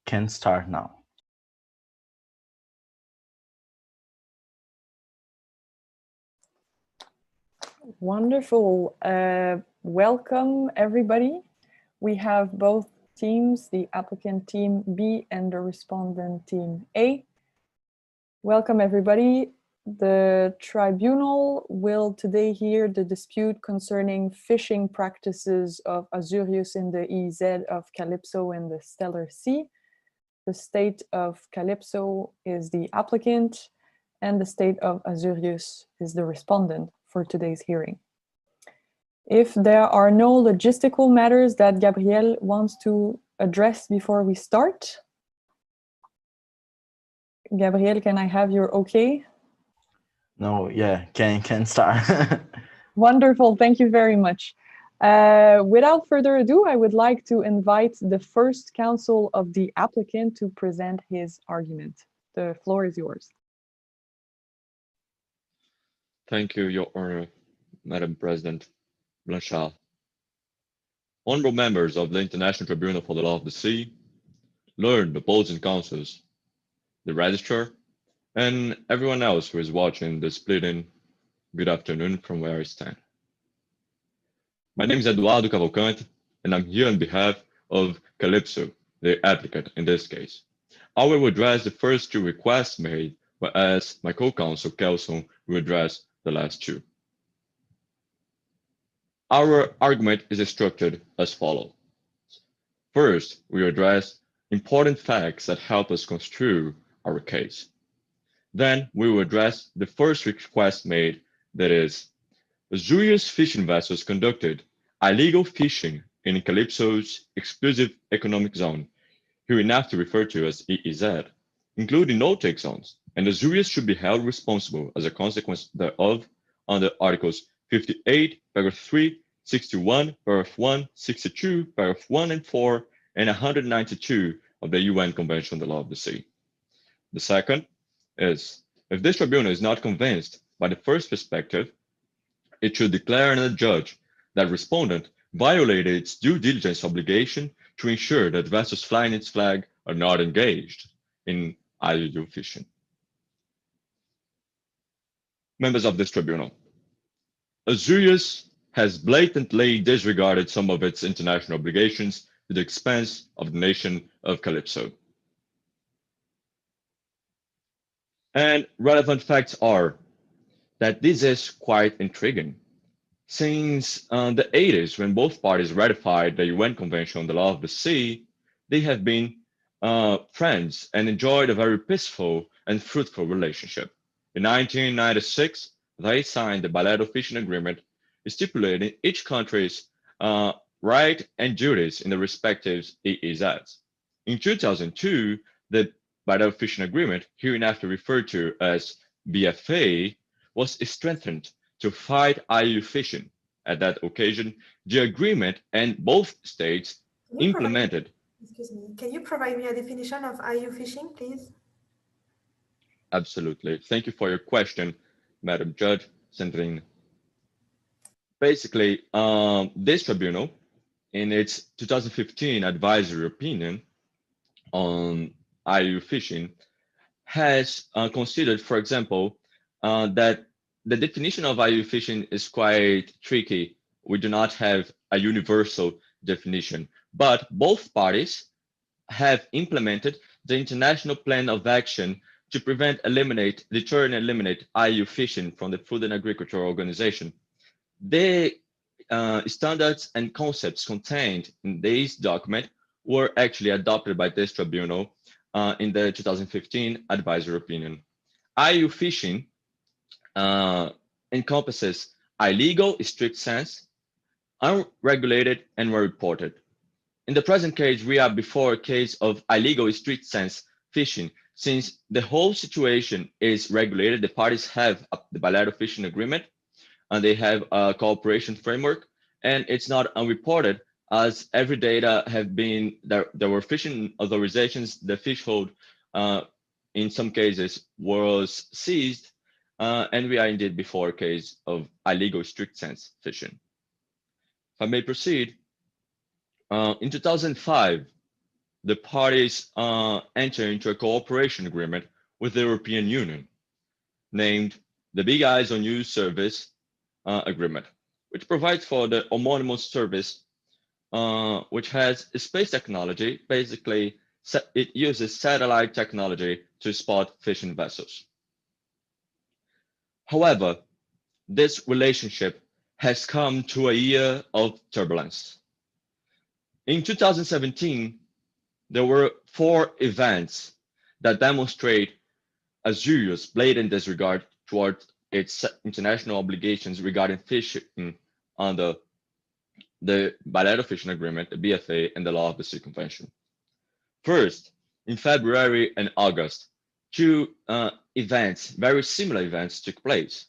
can start now. Wonderful. Welcome, everybody. We have both teams, the applicant team B and the respondent team A. Welcome, everybody. The tribunal will today hear the dispute concerning fishing practices of Azurius in the EEZ of Calypso and the Stellar Sea. The state of Calypso is the applicant, and the state of Azurius is the respondent for today's hearing. If there are no logistical matters that Gabriel wants to address before we start, Gabriel, can I have your okay? No, yeah, can start. Wonderful, thank you very much. Without further ado, I would like to invite the first counsel of the applicant to present his argument. The floor is yours. Thank you, Your Honor, Madam President Blanchard. Honorable members of the International Tribunal for the Law of the Sea, learned opposing counsels, the registrar, and everyone else who is watching this pleading, good afternoon from where I stand. My name is Eduardo Cavalcante, and I'm here on behalf of Calypso, the applicant in this case. I will address the first two requests made, whereas my co-counsel, Kelson, will address the last two. Our argument is structured as follows. First, we address important facts that help us construe our case. Then we will address the first request made, that is, Azurius fishing vessels conducted illegal fishing in Calypso's exclusive economic zone, hereinafter referred to as EEZ, including no-take zones, and Azurius should be held responsible as a consequence thereof under Articles 58, Paragraph 3, 61, Paragraph 1, 62, Paragraph 1 and 4, and 192 of the UN Convention on the Law of the Sea. The second is, if this tribunal is not convinced by the first perspective, it should declare and adjudge that respondent violated its due diligence obligation to ensure that vessels flying its flag are not engaged in illegal fishing. Members of this tribunal, Azurius has blatantly disregarded some of its international obligations to the expense of the nation of Calypso. And relevant facts are that this is quite intriguing. Since the 80s, when both parties ratified the UN Convention on the Law of the Sea, they have been friends and enjoyed a very peaceful and fruitful relationship. In 1996, they signed the bilateral fishing agreement stipulating each country's right and duties in the respective EEZs. In 2002, the bilateral fishing agreement, hereinafter referred to as BFA, was strengthened to fight IUU fishing. At that occasion, the agreement and both states implemented. Excuse me, can you provide me a definition of IUU fishing, please? Absolutely. Thank you for your question, Madam Judge Sandrine. Basically, this tribunal, in its 2015 advisory opinion on IUU fishing, has considered, for example, that the definition of IUU fishing is quite tricky. We do not have a universal definition, but both parties have implemented the International Plan of Action to prevent, eliminate, deter, and eliminate IUU fishing from the Food and Agriculture Organization. The standards and concepts contained in this document were actually adopted by this tribunal in the 2015 advisory opinion. IUU fishing encompasses illegal, strict sense, unregulated, and well-reported. In the present case, we are before a case of illegal, strict sense fishing. Since the whole situation is regulated, the parties have the bilateral fishing agreement, and they have a cooperation framework, and it's not unreported, as every data have been, there were fishing authorizations, the fish hold in some cases was seized, and we are indeed before a case of illegal strict sense fishing. If I may proceed, in 2005, the parties enter into a cooperation agreement with the European Union, named the Big Eyes on You Service Agreement, which provides for the homonymous service, which has space technology. Basically, it uses satellite technology to spot fishing vessels. However, this relationship has come to a year of turbulence. In 2017, there were 4 events that demonstrate Azure's blatant disregard towards its international obligations regarding fishing under the Bilateral Fishing Agreement, the BFA, and the Law of the Sea Convention. First, in February and August, 2 events, very similar events, took place.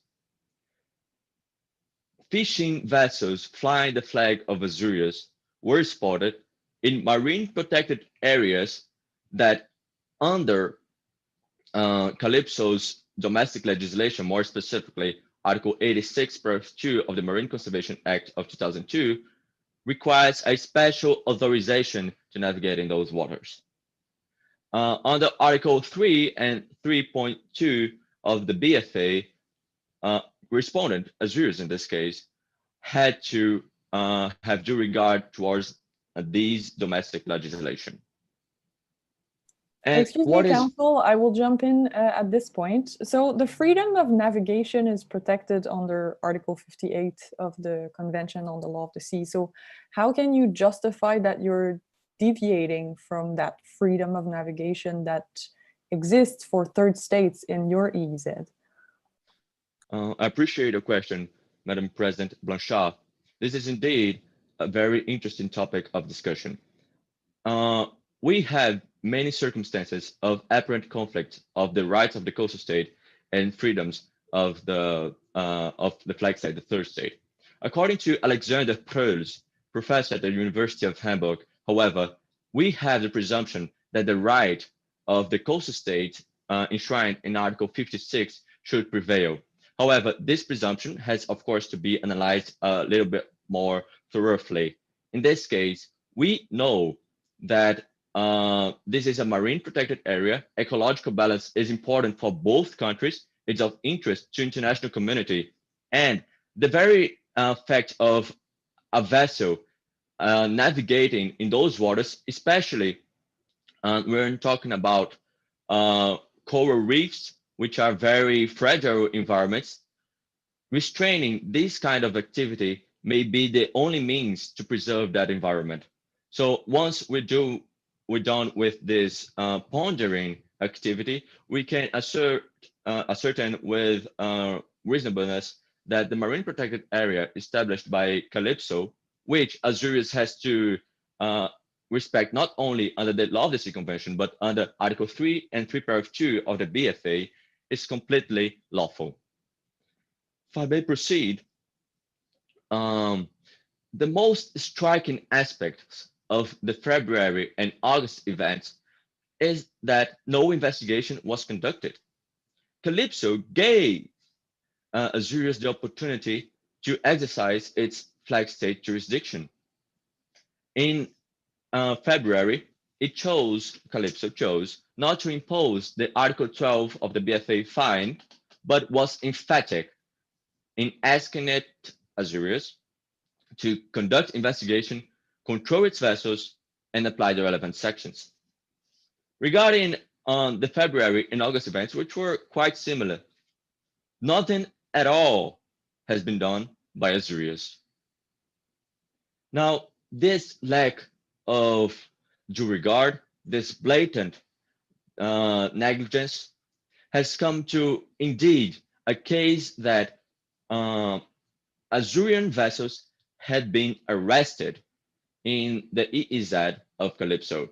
Fishing vessels flying the flag of Azores were spotted in marine protected areas that, under Calypso's domestic legislation, more specifically Article 86, Paragraph 2 of the Marine Conservation Act of 2002, requires a special authorization to navigate in those waters. Under Article 3 and 3.2 of the BFA, respondent, Azures in this case, had to have due regard towards these domestic legislation. And excuse me, Council, I will jump in at this point. So the freedom of navigation is protected under Article 58 of the Convention on the Law of the Sea. So how can you justify that you're deviating from that freedom of navigation that exists for third states in your EEZ? I appreciate your question, Madam President Blanchard. This is indeed a very interesting topic of discussion. We have many circumstances of apparent conflict of the rights of the coastal state and freedoms of the flag state, the third state. According to Alexander Preuss, professor at the University of Hamburg, however, we have the presumption that the right of the coastal state enshrined in Article 56 should prevail. However, this presumption has, of course, to be analyzed a little bit more thoroughly. In this case, we know that this is a marine protected area. Ecological balance is important for both countries. It's of interest to international community. And the very fact of a vessel navigating in those waters, especially we're talking about coral reefs, which are very fragile environments, restraining this kind of activity may be the only means to preserve that environment. So once we're done with this pondering activity, we can ascertain with reasonableness that the marine protected area established by Calypso, which Azores has to respect not only under the Law of the Sea Convention, but under Article 3 and 3 Paragraph 2 of the BFA, is completely lawful. If I may proceed, the most striking aspects of the February and August events is that no investigation was conducted. Calypso gave Azores the opportunity to exercise its flag state jurisdiction. In February, Calypso chose not to impose the Article 12 of the BFA fine, but was emphatic in asking it, Azores, to conduct investigation, control its vessels, and apply the relevant sections. Regarding the February and August events, which were quite similar, nothing at all has been done by Azores. Now, this lack of due regard, this blatant negligence has come to indeed a case that Azorean vessels had been arrested in the EEZ of Calypso.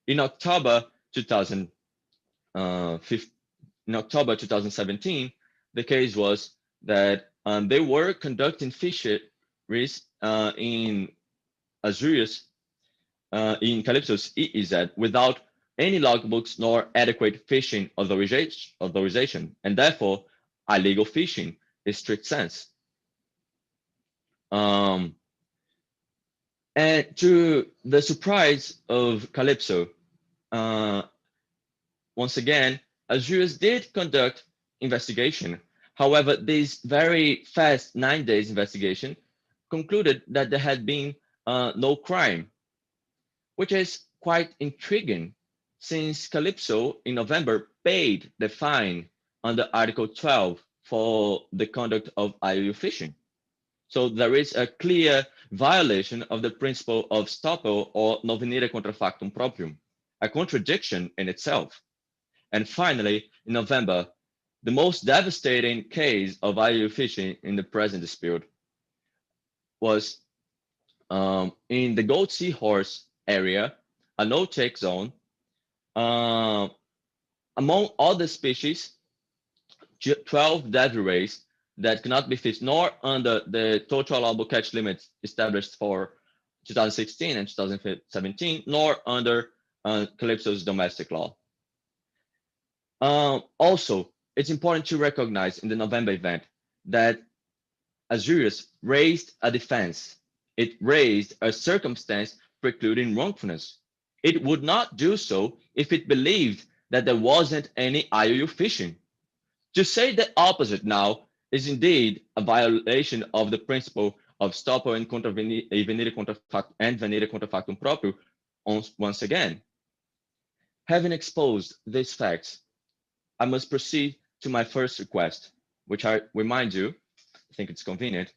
In October 2017, the case was that they were conducting fisheries in Azores, in Calypso's EEZ, without any logbooks nor adequate fishing authorization, and therefore illegal fishing in strict sense. And to the surprise of Calypso, once again, Azurius did conduct investigation. However, this very fast 9 days investigation concluded that there had been no crime, which is quite intriguing since Calypso in November paid the fine under Article 12 for the conduct of IUU fishing. So there is a clear violation of the principle of stoppel or non venire contra factum proprium, a contradiction in itself. And finally, in November, the most devastating case of IUU fishing in the present dispute was in the Gold Seahorse area, a no-take zone. Among other species, 12 dead rays that cannot be fished nor under the total allowable catch limits established for 2016 and 2017, nor under Calypso's domestic law. Also, it's important to recognize in the November event that Azurius raised a defense. It raised a circumstance precluding wrongfulness. It would not do so if it believed that there wasn't any IUU fishing. To say the opposite now is indeed a violation of the principle of stoppel and venire contra factum proprio once again. Having exposed these facts, I must proceed to my first request, which I remind you, I think it's convenient.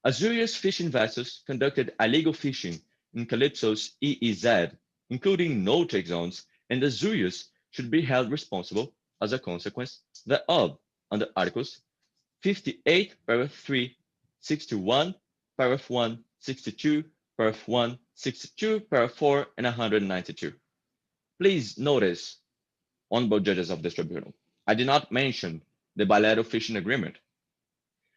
Azurius fishing vessels conducted illegal fishing in Calypso's EEZ, including no-take zones, and Azurius should be held responsible as a consequence thereof under Articles 58, paragraph 3, 61, paragraph 1, 62, paragraph 1, 62, paragraph 4, and 192. Please notice, honorable judges of this tribunal, I did not mention the bilateral fishing agreement.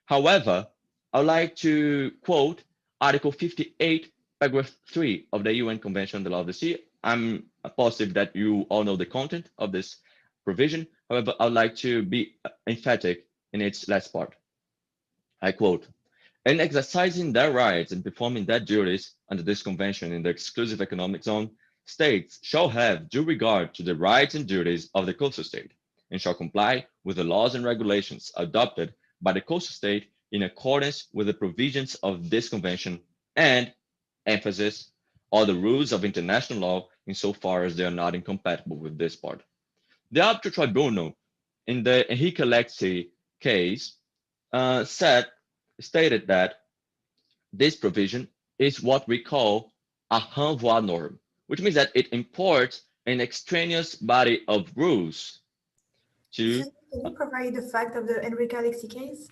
However, I would like to quote Article 58, paragraph 3 of the UN Convention on the Law of the Sea. I'm positive that you all know the content of this provision. However, I would like to be emphatic in its last part. I quote, "In exercising their rights and performing their duties under this convention in the exclusive economic zone, states shall have due regard to the rights and duties of the coastal state and shall comply with the laws and regulations adopted by the coastal state in accordance with the provisions of this convention and, emphasis, all the rules of international law insofar as they are not incompatible with this part." The arbitral tribunal in the Henrique Alexi case stated that this provision is what we call a renvoi norm, which means that it imports an extraneous body of rules to... Can you provide the fact of the Henrique Alexi case?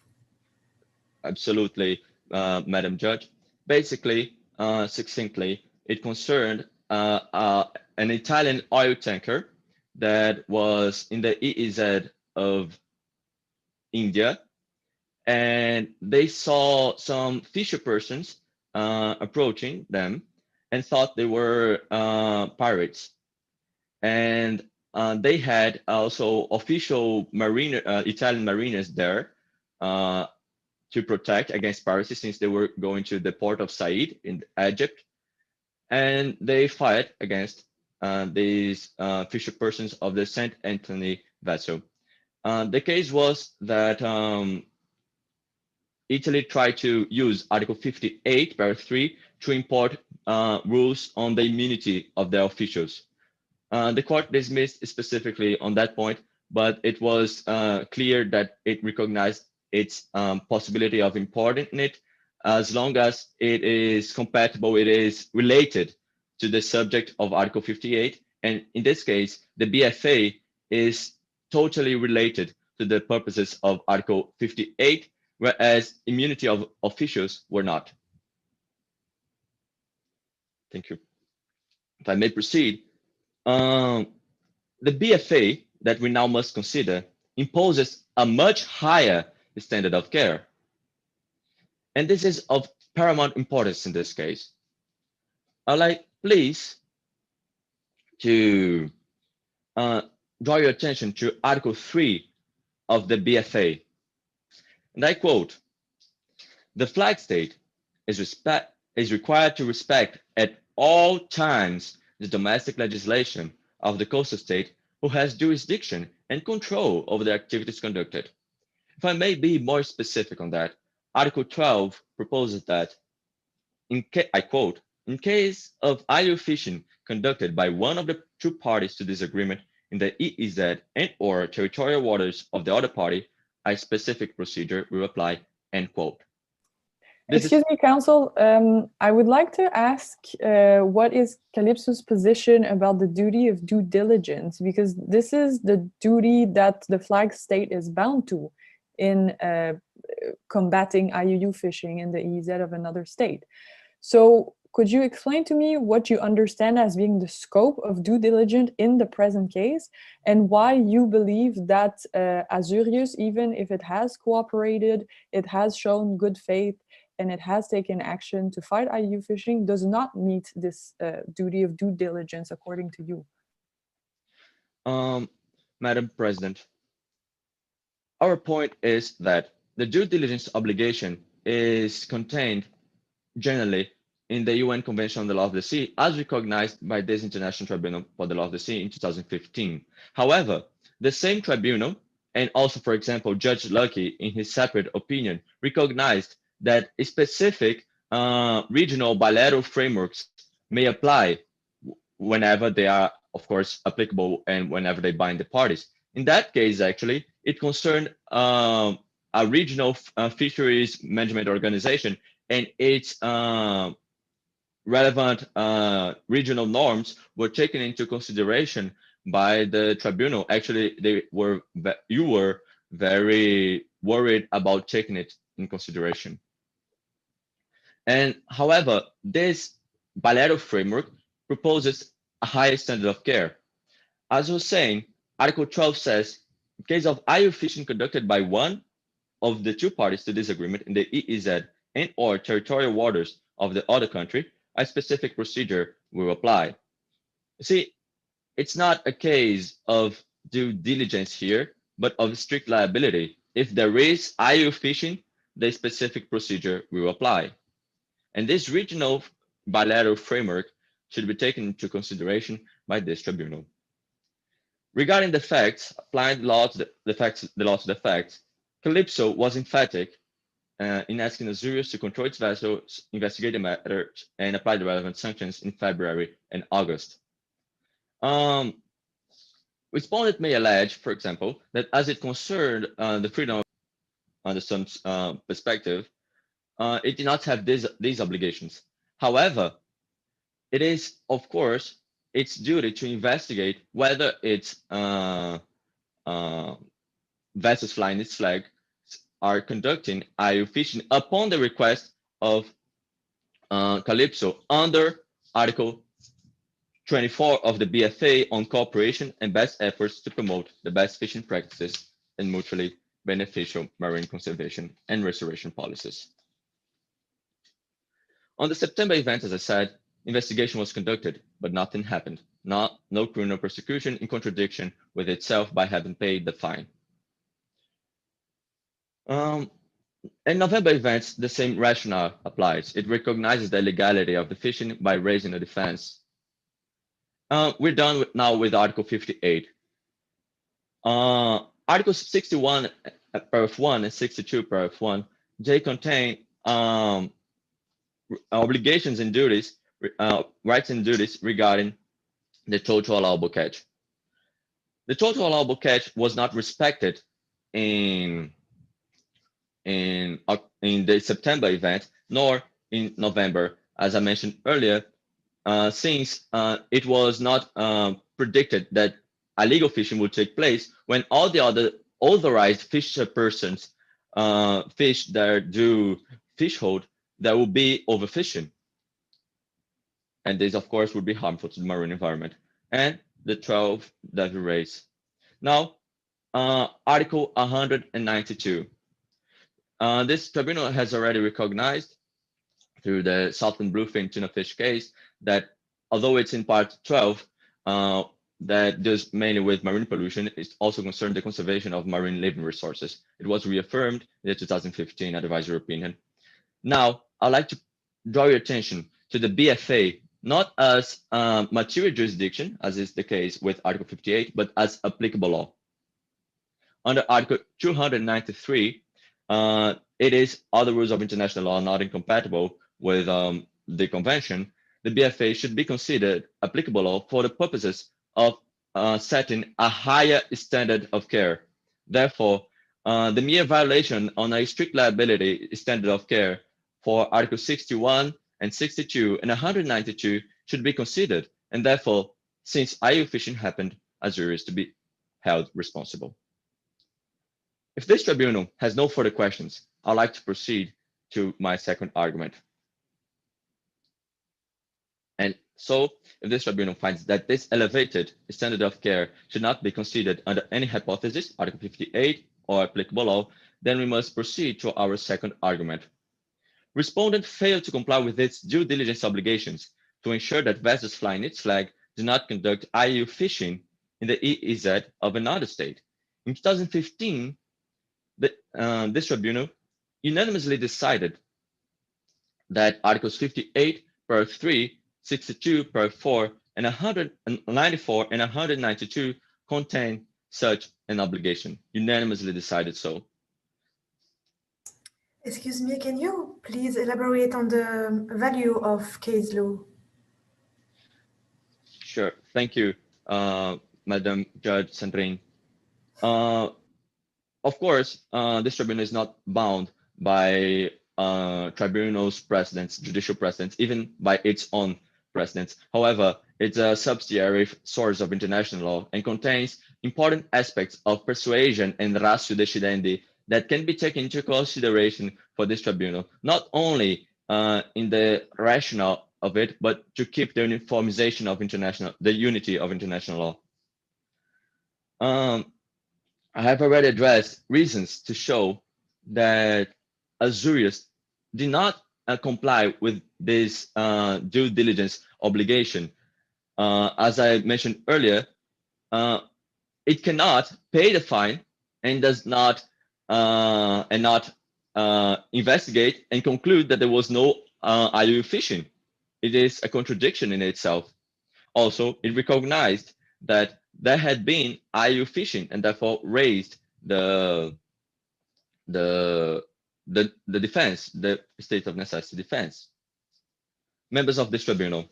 Absolutely, Madam Judge. Basically, succinctly, it concerned an Italian oil tanker that was in the EEZ of India, and they saw some fisher persons approaching them and thought they were pirates. And they had also official Italian mariners there to protect against piracy since they were going to the port of Said in Egypt. And they fired against these fisher persons of the St. Anthony vessel. The case was that Italy tried to use Article 58, paragraph 3, to import rules on the immunity of their officials. The court dismissed specifically on that point, but it was clear that it recognized its possibility of importing it as long as it is compatible, it is related to the subject of Article 58. And in this case, the BFA is totally related to the purposes of Article 58, whereas immunity of officials were not. Thank you. If I may proceed, the BFA that we now must consider imposes a much higher standard of care. And this is of paramount importance in this case. I'd like, please, to draw your attention to Article 3 of the BFA. And I quote, "The flag state is required to respect at all times the domestic legislation of the coastal state who has jurisdiction and control over the activities conducted. If I may be more specific on that, Article 12 proposes that, I quote, in case of IUU fishing conducted by one of the two parties to this agreement in the EEZ and or territorial waters of the other party, a specific procedure will apply, end quote. Excuse me, Council. I would like to ask what is Calypso's position about the duty of due diligence? Because this is the duty that the flag state is bound to in combating IUU fishing in the EEZ of another state. So could you explain to me what you understand as being the scope of due diligence in the present case, and why you believe that Azurius, even if it has cooperated, it has shown good faith, and it has taken action to fight IUU fishing, does not meet this duty of due diligence according to you? Madam President, our point is that the due diligence obligation is contained generally in the UN Convention on the Law of the Sea, as recognized by this International Tribunal for the Law of the Sea in 2015. However, the same tribunal, and also, for example, Judge Lucky, in his separate opinion, recognized that specific regional bilateral frameworks may apply whenever they are, of course, applicable and whenever they bind the parties. In that case, actually, it concerned a regional fisheries management organization, and its relevant regional norms were taken into consideration by the tribunal. Actually, you were very worried about taking it in consideration. And however, this bilateral framework proposes a higher standard of care. As I was saying, Article 12 says, in case of IUU fishing conducted by one of the two parties to this agreement in the EEZ and or territorial waters of the other country, a specific procedure will apply. See, it's not a case of due diligence here, but of strict liability. If there is IUU fishing, the specific procedure will apply. And this regional bilateral framework should be taken into consideration by this tribunal. Regarding the facts, applying the law to the facts, Calypso was emphatic in asking Azurius to control its vessels, investigate the matter, and apply the relevant sanctions in February and August. Respondent may allege, for example, that as it concerned the freedom under some perspective, it did not have these obligations. However, it is, of course, its duty to investigate whether its vessels flying its flag are conducting IUU fishing upon the request of Calypso under Article 24 of the BFA on cooperation and best efforts to promote the best fishing practices and mutually beneficial marine conservation and restoration policies. On the September event, as I said, investigation was conducted, but nothing happened. No criminal prosecution in contradiction with itself by having paid the fine. In November events, the same rationale applies. It recognizes the illegality of the fishing by raising a defense. We're done now with Article 58. Articles 61, paragraph 1 and 62, paragraph 1, they contain obligations and duties, rights and duties regarding the total allowable catch. The total allowable catch was not respected in the September event, nor in November, as I mentioned earlier, since it was not predicted that illegal fishing would take place when all the other authorized fisher persons fish their due fish hold, there will be overfishing. And this, of course, would be harmful to the marine environment. And the 12 that we raise. Now, Article 192. This tribunal has already recognized through the Southern Bluefin tuna fish case that although it's in part 12, that deals mainly with marine pollution, it also concerned the conservation of marine living resources. It was reaffirmed in the 2015 advisory opinion. Now, I'd like to draw your attention to the BFA not as material jurisdiction, as is the case with Article 58, but as applicable law. Under Article 293, it is other rules of international law not incompatible with the convention. The BFA should be considered applicable law for the purposes of setting a higher standard of care. Therefore, the mere violation on a strict liability standard of care for Article 61 and 62 and 192 should be considered, and therefore, since IU fishing happened, Azure is to be held responsible. If this tribunal has no further questions, I'd like to proceed to my second argument. And so, if this tribunal finds that this elevated standard of care should not be considered under any hypothesis, Article 58 or applicable law, then we must proceed to our second argument. Respondent failed to comply with its due diligence obligations to ensure that vessels flying its flag do not conduct IU fishing in the EEZ of another state. In 2015, this tribunal unanimously decided that Articles 58, paragraph 3, 62, paragraph 4, and 194 and 192 contain such an obligation. Unanimously decided so. Excuse me, can you please elaborate on the value of case law? Sure, thank you, Madam Judge Sandrine. Of course, this tribunal is not bound by tribunal's precedents, judicial precedents, even by its own precedents. However, it's a subsidiary source of international law and contains important aspects of persuasion and ratio decidendi that can be taken into consideration for this tribunal, not only in the rationale of it, but to keep the uniformization of the unity of international law. I have already addressed reasons to show that Azurius did not comply with this due diligence obligation. As I mentioned earlier, it cannot pay the fine and does not investigate and conclude that there was no IU fishing. It is a contradiction in itself. Also, it recognized that there had been IU fishing and therefore raised the defense, the state of necessity defense. Members of this tribunal,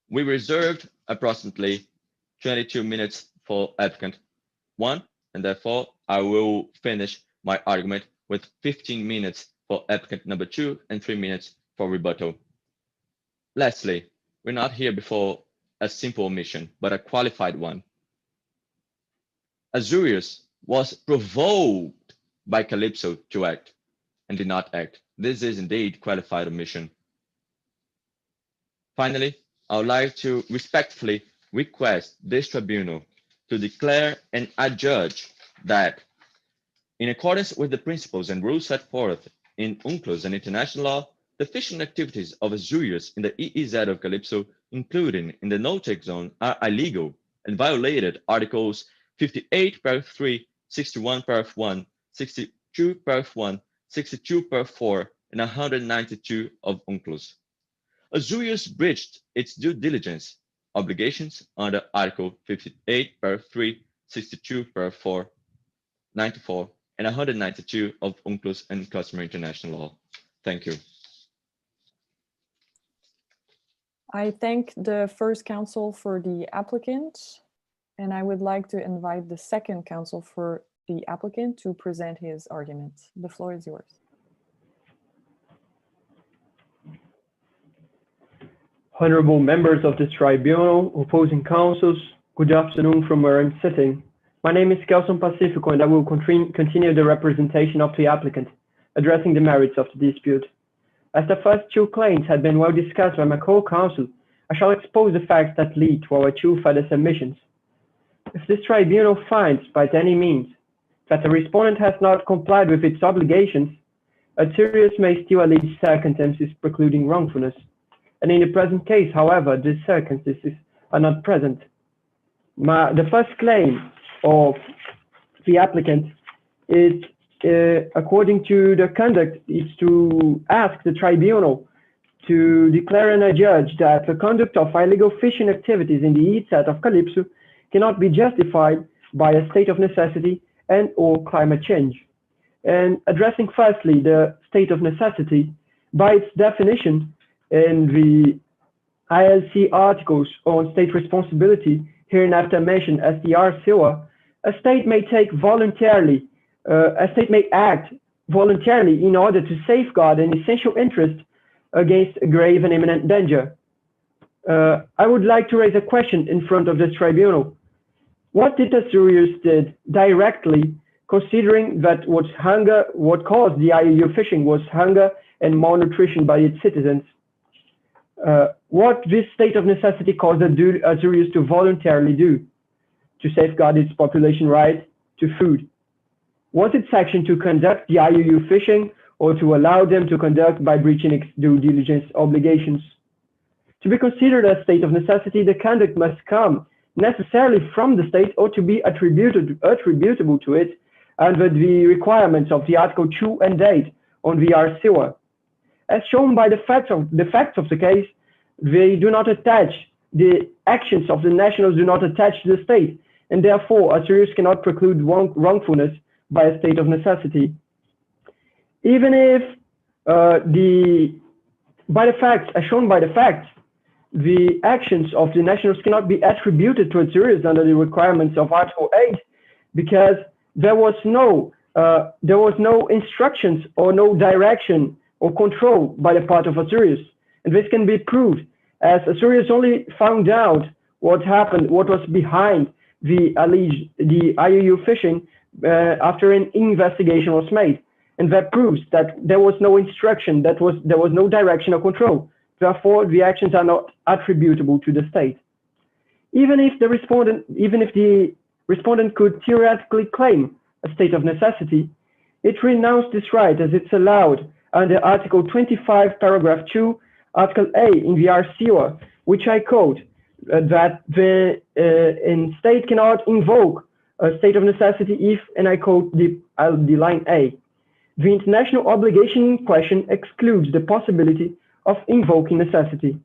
we reserved approximately 22 minutes for applicant 1, and therefore I will finish my argument with 15 minutes for applicant number 2 and 3 minutes for rebuttal. Lastly, we're not here before a simple omission, but a qualified one. Azurius was provoked by Calypso to act and did not act. This is indeed qualified omission. Finally, I would like to respectfully request this tribunal to declare and adjudge that, in accordance with the principles and rules set forth in UNCLOS and international law, the fishing activities of Azurius in the EEZ of Calypso, including in the no-take zone, are illegal and violated Articles 58, paragraph 3, 61, paragraph 1, 62, paragraph 1, 62, paragraph 4, and 192 of UNCLOS. Azurius breached its due diligence obligations under Article 58, paragraph 3, 62, paragraph 4, 94, and 192 of UNCLOS and customary international law. Thank you. I thank the first counsel for the applicant, and I would like to invite the second counsel for the applicant to present his argument. The floor is yours. Honorable members of this tribunal, opposing counsels, good afternoon from where I'm sitting. My name is Kelson Pacifico, and I will continue the representation of the applicant, addressing the merits of the dispute. As the first two claims had been well discussed by my co-counsel, I shall expose the facts that lead to our two further submissions. If this tribunal finds, by any means, that the respondent has not complied with its obligations, Azurius may still allege circumstances precluding wrongfulness. And in the present case, however, these circumstances are not present. The first claim of the applicant is, according to the conduct, is to ask the tribunal to declare and adjudge that the conduct of illegal fishing activities in the EEZ of Calypso cannot be justified by a state of necessity and or climate change. And addressing firstly the state of necessity, by its definition in the ILC articles on state responsibility, hereinafter mentioned as the RCOA, a state may act voluntarily in order to safeguard an essential interest against a grave and imminent danger. I would like to raise a question in front of this tribunal. What did Azurius did directly, considering that what caused the IUU fishing was hunger and malnutrition by its citizens? What this state of necessity caused Azurius to voluntarily do to safeguard its population right to food? Was its action to conduct the IUU fishing or to allow them to conduct by breaching its due diligence obligations? To be considered a state of necessity, the conduct must come necessarily from the state or to be attributable to it under the requirements of the Article 2 and 8 on the RCOA. As shown by the facts of the case, they do not attach, the actions of the nationals do not attach to the state, and therefore Azurius cannot preclude wrongfulness by a state of necessity. Even if as shown by the facts, the actions of the nationals cannot be attributed to Azurius under the requirements of Article 8, because there was no instructions or no direction or control by the part of Azurius. And this can be proved as Azurius only found out what happened, what was behind the IUU fishing after an investigation was made. And that proves that there was no instruction, there was no direction or control. Therefore, the actions are not attributable to the state. Even if the respondent could theoretically claim a state of necessity, it renounced this right as it's allowed under Article 25, Paragraph 2, Article A in the RCOA, which I quote, that the state cannot invoke a state of necessity if, and I quote the line A, the international obligation in question excludes the possibility of invoking necessity.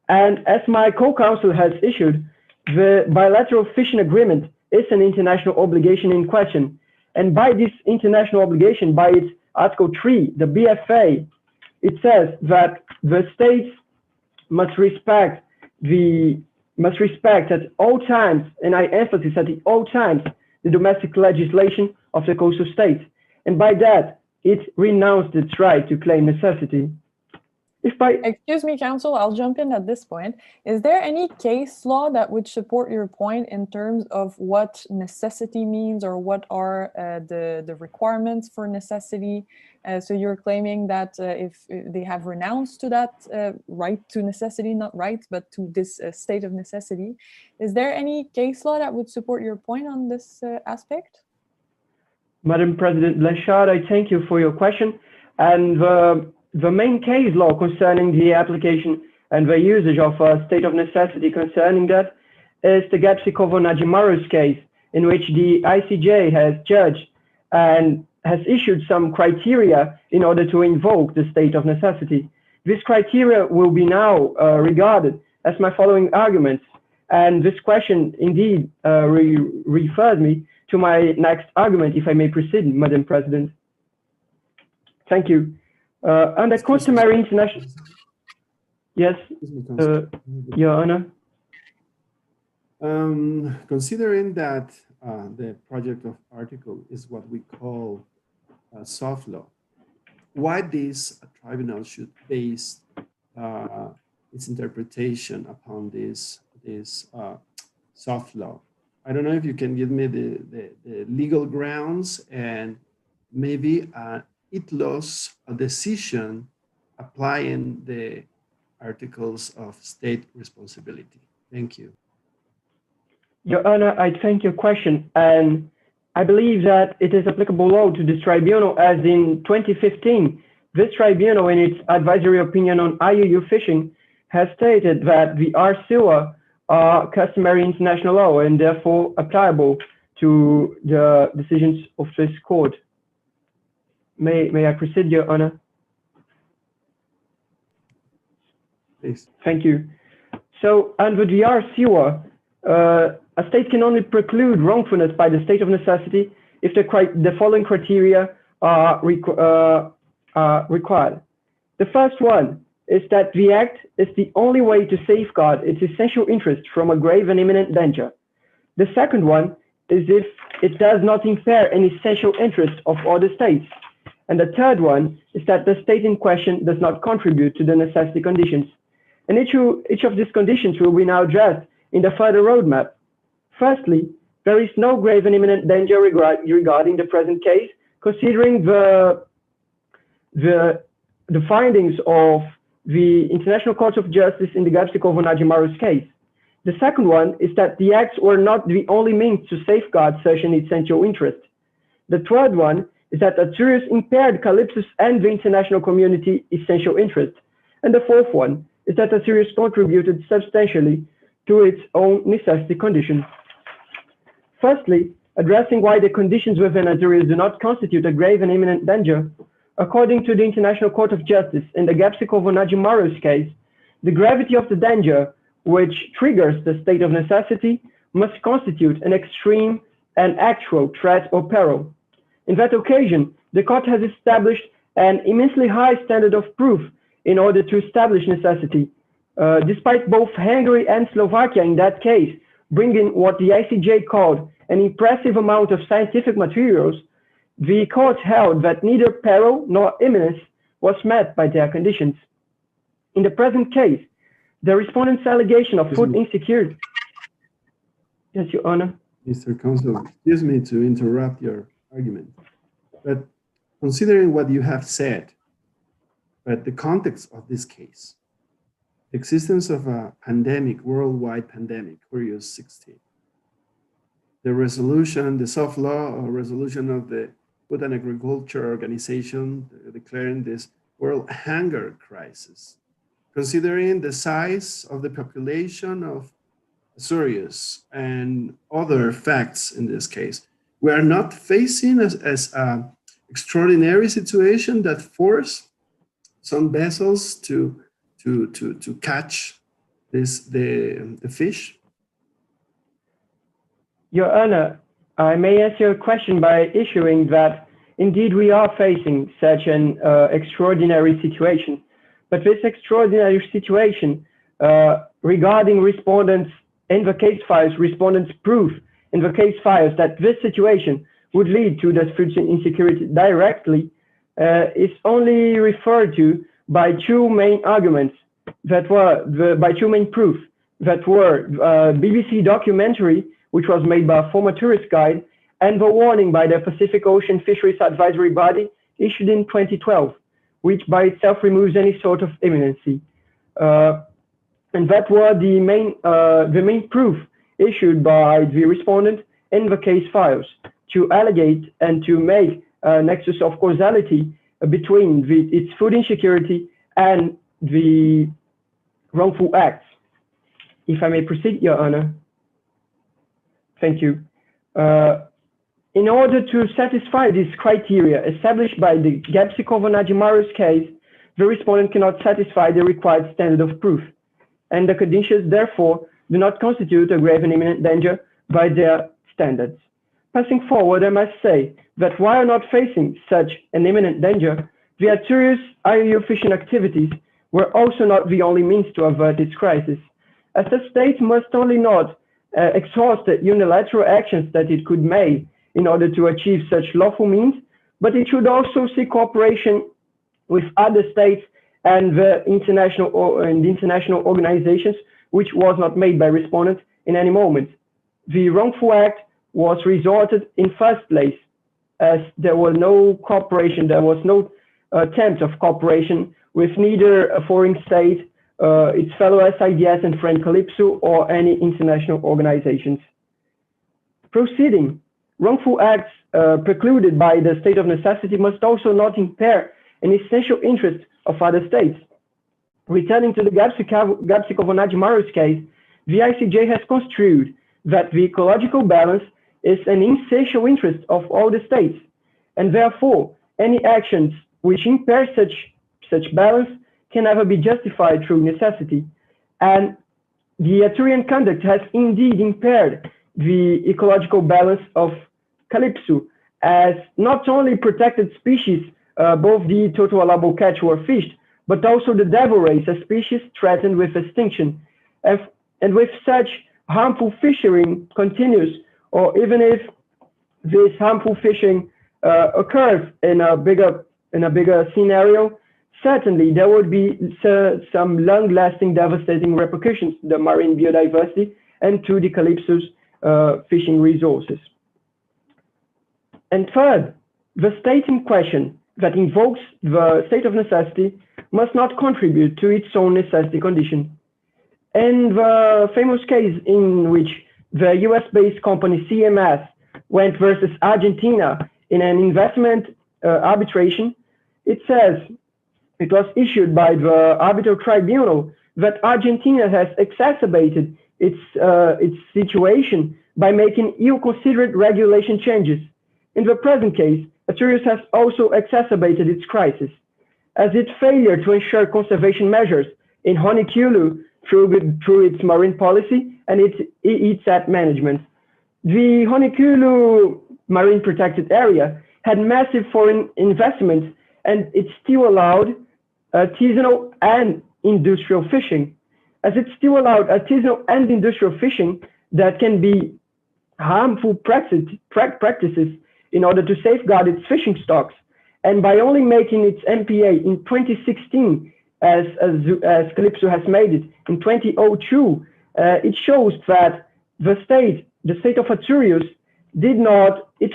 And as my co-counsel has issued, the bilateral fishing agreement is an international obligation in question. And by this international obligation, by its Article 3, the BFA, it says that the states must respect at all times, and I emphasize at all times, the domestic legislation of the coastal states. And by that, it renounced its right to claim necessity. Excuse me, counsel, I'll jump in at this point. Is there any case law that would support your point in terms of what necessity means or what are the requirements for necessity? So you're claiming that if they have renounced to that right to necessity, not right, but to this state of necessity, is there any case law that would support your point on this aspect? Madam President Blanchard, I thank you for your question. And the main case law concerning the application and the usage of a state of necessity concerning that is the Gapsikovo-Najimaru's case, in which the ICJ has judged and has issued some criteria in order to invoke the state of necessity. This criteria will be now regarded as my following arguments. And this question indeed refers me to my next argument, if I may proceed, Madam President. Thank you. Under customary international... Yes, Your Honor. Considering that the project of article is what we call soft law, why this tribunal should base its interpretation upon this soft law? I don't know if you can give me the legal grounds and maybe ITLOS, a decision applying the articles of state responsibility. Thank you. Your Honor, I thank your question, and I believe that it is applicable law to this tribunal, as in 2015, this tribunal in its advisory opinion on IUU fishing has stated that the RCOA are customary international law and therefore applicable to the decisions of this court. May I proceed, Your Honor? Please. Thank you. So under the RCWA, a state can only preclude wrongfulness by the state of necessity if the following criteria are required. The first one is that the act is the only way to safeguard its essential interest from a grave and imminent danger. The second one is if it does not impair an essential interest of other states. And the third one is that the state in question does not contribute to the necessity conditions. And each of these conditions will be now addressed in the further roadmap. Firstly, there is no grave and imminent danger regarding the present case, considering the findings of the International Court of Justice in the Gapsikovo-Najimaros case. The second one is that the acts were not the only means to safeguard such an essential interest. The third one is that Asturias impaired Calypso's and the international community essential interest. And the fourth one is that Asturias contributed substantially to its own necessity condition. Firstly, addressing why the conditions within Asturias do not constitute a grave and imminent danger, according to the International Court of Justice in the Gapsikovo-Najimaros case, the gravity of the danger which triggers the state of necessity must constitute an extreme and actual threat or peril. In that occasion, the court has established an immensely high standard of proof in order to establish necessity. Despite both Hungary and Slovakia in that case bringing what the ICJ called an impressive amount of scientific materials, the court held that neither peril nor imminence was met by their conditions. In the present case, the respondent's allegation of food insecurity. Yes, Your Honor. Mr. Counsel, excuse me to interrupt your argument, but considering what you have said, but the context of this case, the existence of a pandemic, worldwide pandemic, Curious 16, the resolution, the soft law or resolution of the Food and Agriculture Organization declaring this world hunger crisis, considering the size of the population of Asturias and other facts in this case, we are not facing as an extraordinary situation that force some vessels to catch the fish? Your Honor, I may answer your question by issuing that indeed we are facing such an extraordinary situation. But this extraordinary situation regarding respondents in the case files, respondents' proof in the case files that this situation would lead to the food insecurity directly is only referred to by two main arguments that were, by two main proofs that were BBC documentary, which was made by a former tourist guide, and the warning by the Pacific Ocean Fisheries Advisory Body issued in 2012, which by itself removes any sort of imminency. And that were the main proof issued by the respondent in the case files to allegate and to make a nexus of causality between its food insecurity and the wrongful acts. If I may proceed, Your Honor. Thank you. In order to satisfy these criteria established by the Gapsikovo-Najimaros case, the respondent cannot satisfy the required standard of proof, and the conditions, therefore, do not constitute a grave and imminent danger by their standards. Passing forward, I must say that while not facing such an imminent danger, the Asturias IUU fishing activities were also not the only means to avert its crisis, as the state must only not exhaust the unilateral actions that it could make in order to achieve such lawful means, but it should also seek cooperation with other states and the international organizations, which was not made by respondents in any moment. The wrongful act was resorted in first place, as there was no cooperation, there was no attempt of cooperation with neither a foreign state, its fellow SIDS and friend Calypso, or any international organizations. Proceeding, wrongful acts precluded by the state of necessity must also not impair an essential interest of other states. Returning to the Gapsikovo-Najimaros case, the ICJ has construed that the ecological balance is an essential interest of all the states, and therefore any actions which impair such balance can never be justified through necessity. And the Arthurian conduct has indeed impaired the ecological balance of Calypso, as not only protected species, both the total allowable catch were fished, but also the devil race, a species threatened with extinction. And with such harmful fishing continues, or even if this harmful fishing occurs in a bigger scenario, certainly there would be some long-lasting devastating repercussions to the marine biodiversity and to the Calypso's fishing resources. And third, the state in question that invokes the state of necessity must not contribute to its own necessity condition. In the famous case in which the US-based company CMS went versus Argentina in an investment arbitration, it says it was issued by the arbitral tribunal that Argentina has exacerbated its situation by making ill-considered regulation changes. In the present case, Asturias has also exacerbated its crisis, as its failure to ensure conservation measures in Honeyculo through its marine policy and its EETSAT management. The Honeyculo marine protected area had massive foreign investments, and it still allowed artisanal and industrial fishing. As it still allowed artisanal and industrial fishing that can be harmful practices in order to safeguard its fishing stocks. And by only making its MPA in 2016, as Calypso has made it in 2002, it shows that the state of Asturias it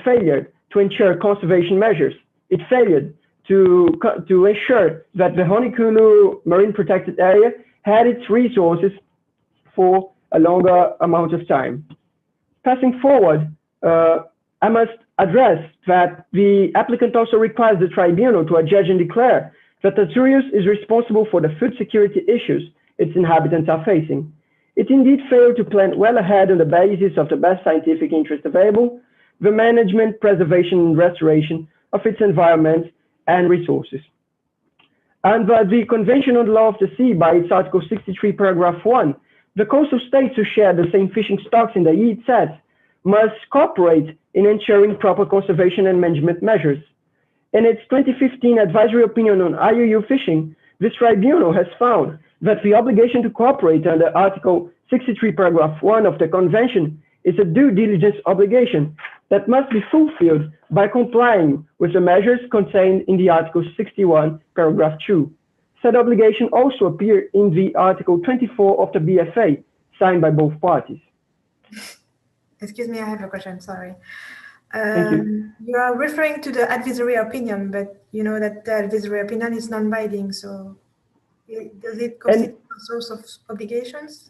failed to ensure conservation measures. It failed to ensure that the Honeyculo marine protected area had its resources for a longer amount of time. Passing forward, I must address that the applicant also requires the tribunal to adjudge and declare that Asturias is responsible for the food security issues its inhabitants are facing. It indeed failed to plan well ahead on the basis of the best scientific interest available, the management, preservation, and restoration of its environment and resources. Under the Convention on the Law of the Sea, by its Article 63, Paragraph 1, the coastal states who share the same fishing stocks in the EETSAT must cooperate in ensuring proper conservation and management measures. In its 2015 advisory opinion on IUU fishing, this tribunal has found that the obligation to cooperate under Article 63, Paragraph 1 of the Convention is a due diligence obligation that must be fulfilled by complying with the measures contained in the Article 61, Paragraph 2. Said obligation also appears in the Article 24 of the BFA, signed by both parties. Excuse me, I have a question, sorry. Thank you. You are referring to the advisory opinion, but you know that the advisory opinion is non-binding, so does it constitute a source of obligations?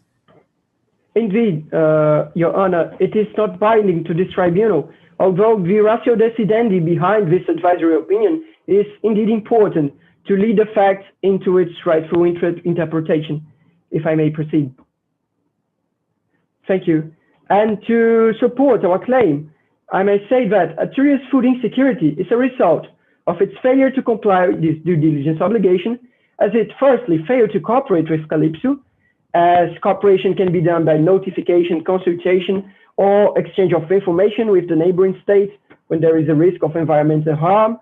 Indeed, Your Honor, it is not binding to this tribunal, although the ratio decidendi behind this advisory opinion is indeed important to lead the facts into its rightful interpretation, if I may proceed. Thank you. And to support our claim, I may say that Asturias' food insecurity is a result of its failure to comply with this due diligence obligation, as it firstly failed to cooperate with Calypso, as cooperation can be done by notification, consultation, or exchange of information with the neighboring states when there is a risk of environmental harm.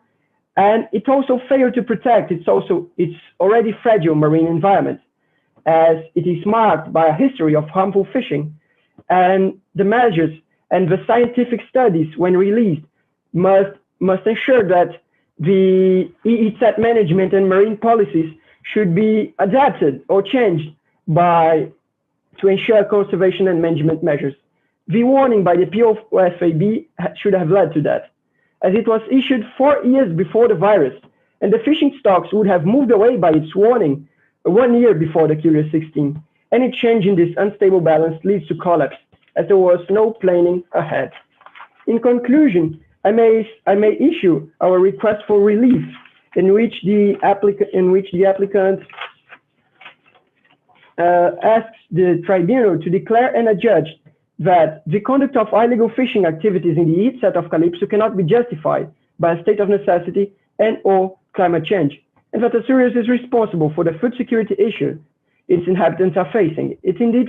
And it also failed to protect its already fragile marine environment, as it is marked by a history of harmful fishing. And the measures and the scientific studies, when released, must ensure that the EETSAT management and marine policies should be adapted or changed to ensure conservation and management measures. The warning by the POFAB should have led to that, as it was issued 4 years before the virus, and the fishing stocks would have moved away by its warning 1 year before the Curious 16. Any change in this unstable balance leads to collapse, as there was no planning ahead. In conclusion, I may issue our request for relief, in which the applicant asks the tribunal to declare and adjudge that the conduct of illegal fishing activities in the EETSAT of Calypso cannot be justified by a state of necessity and/or climate change, and that Azorius is responsible for the food security issue its inhabitants are facing, it indeed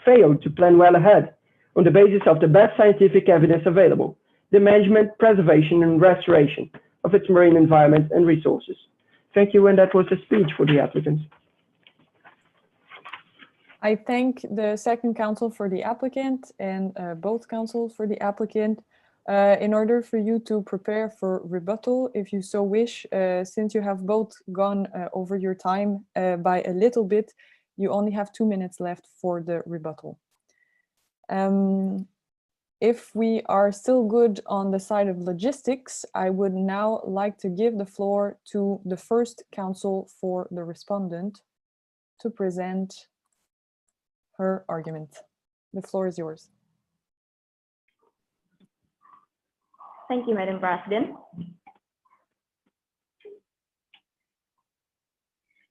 failed to plan well ahead on the basis of the best scientific evidence available, the management, preservation, and restoration of its marine environment and resources. Thank you, and that was a speech for the applicants. I thank the second counsel for the applicant and both counsels for the applicant. In order for you to prepare for rebuttal, if you so wish, since you have both gone over your time by a little bit, you only have 2 minutes left for the rebuttal. If we are still good on the side of logistics, I would now like to give the floor to the first counsel for the respondent to present her argument. The floor is yours. Thank you, Madam President.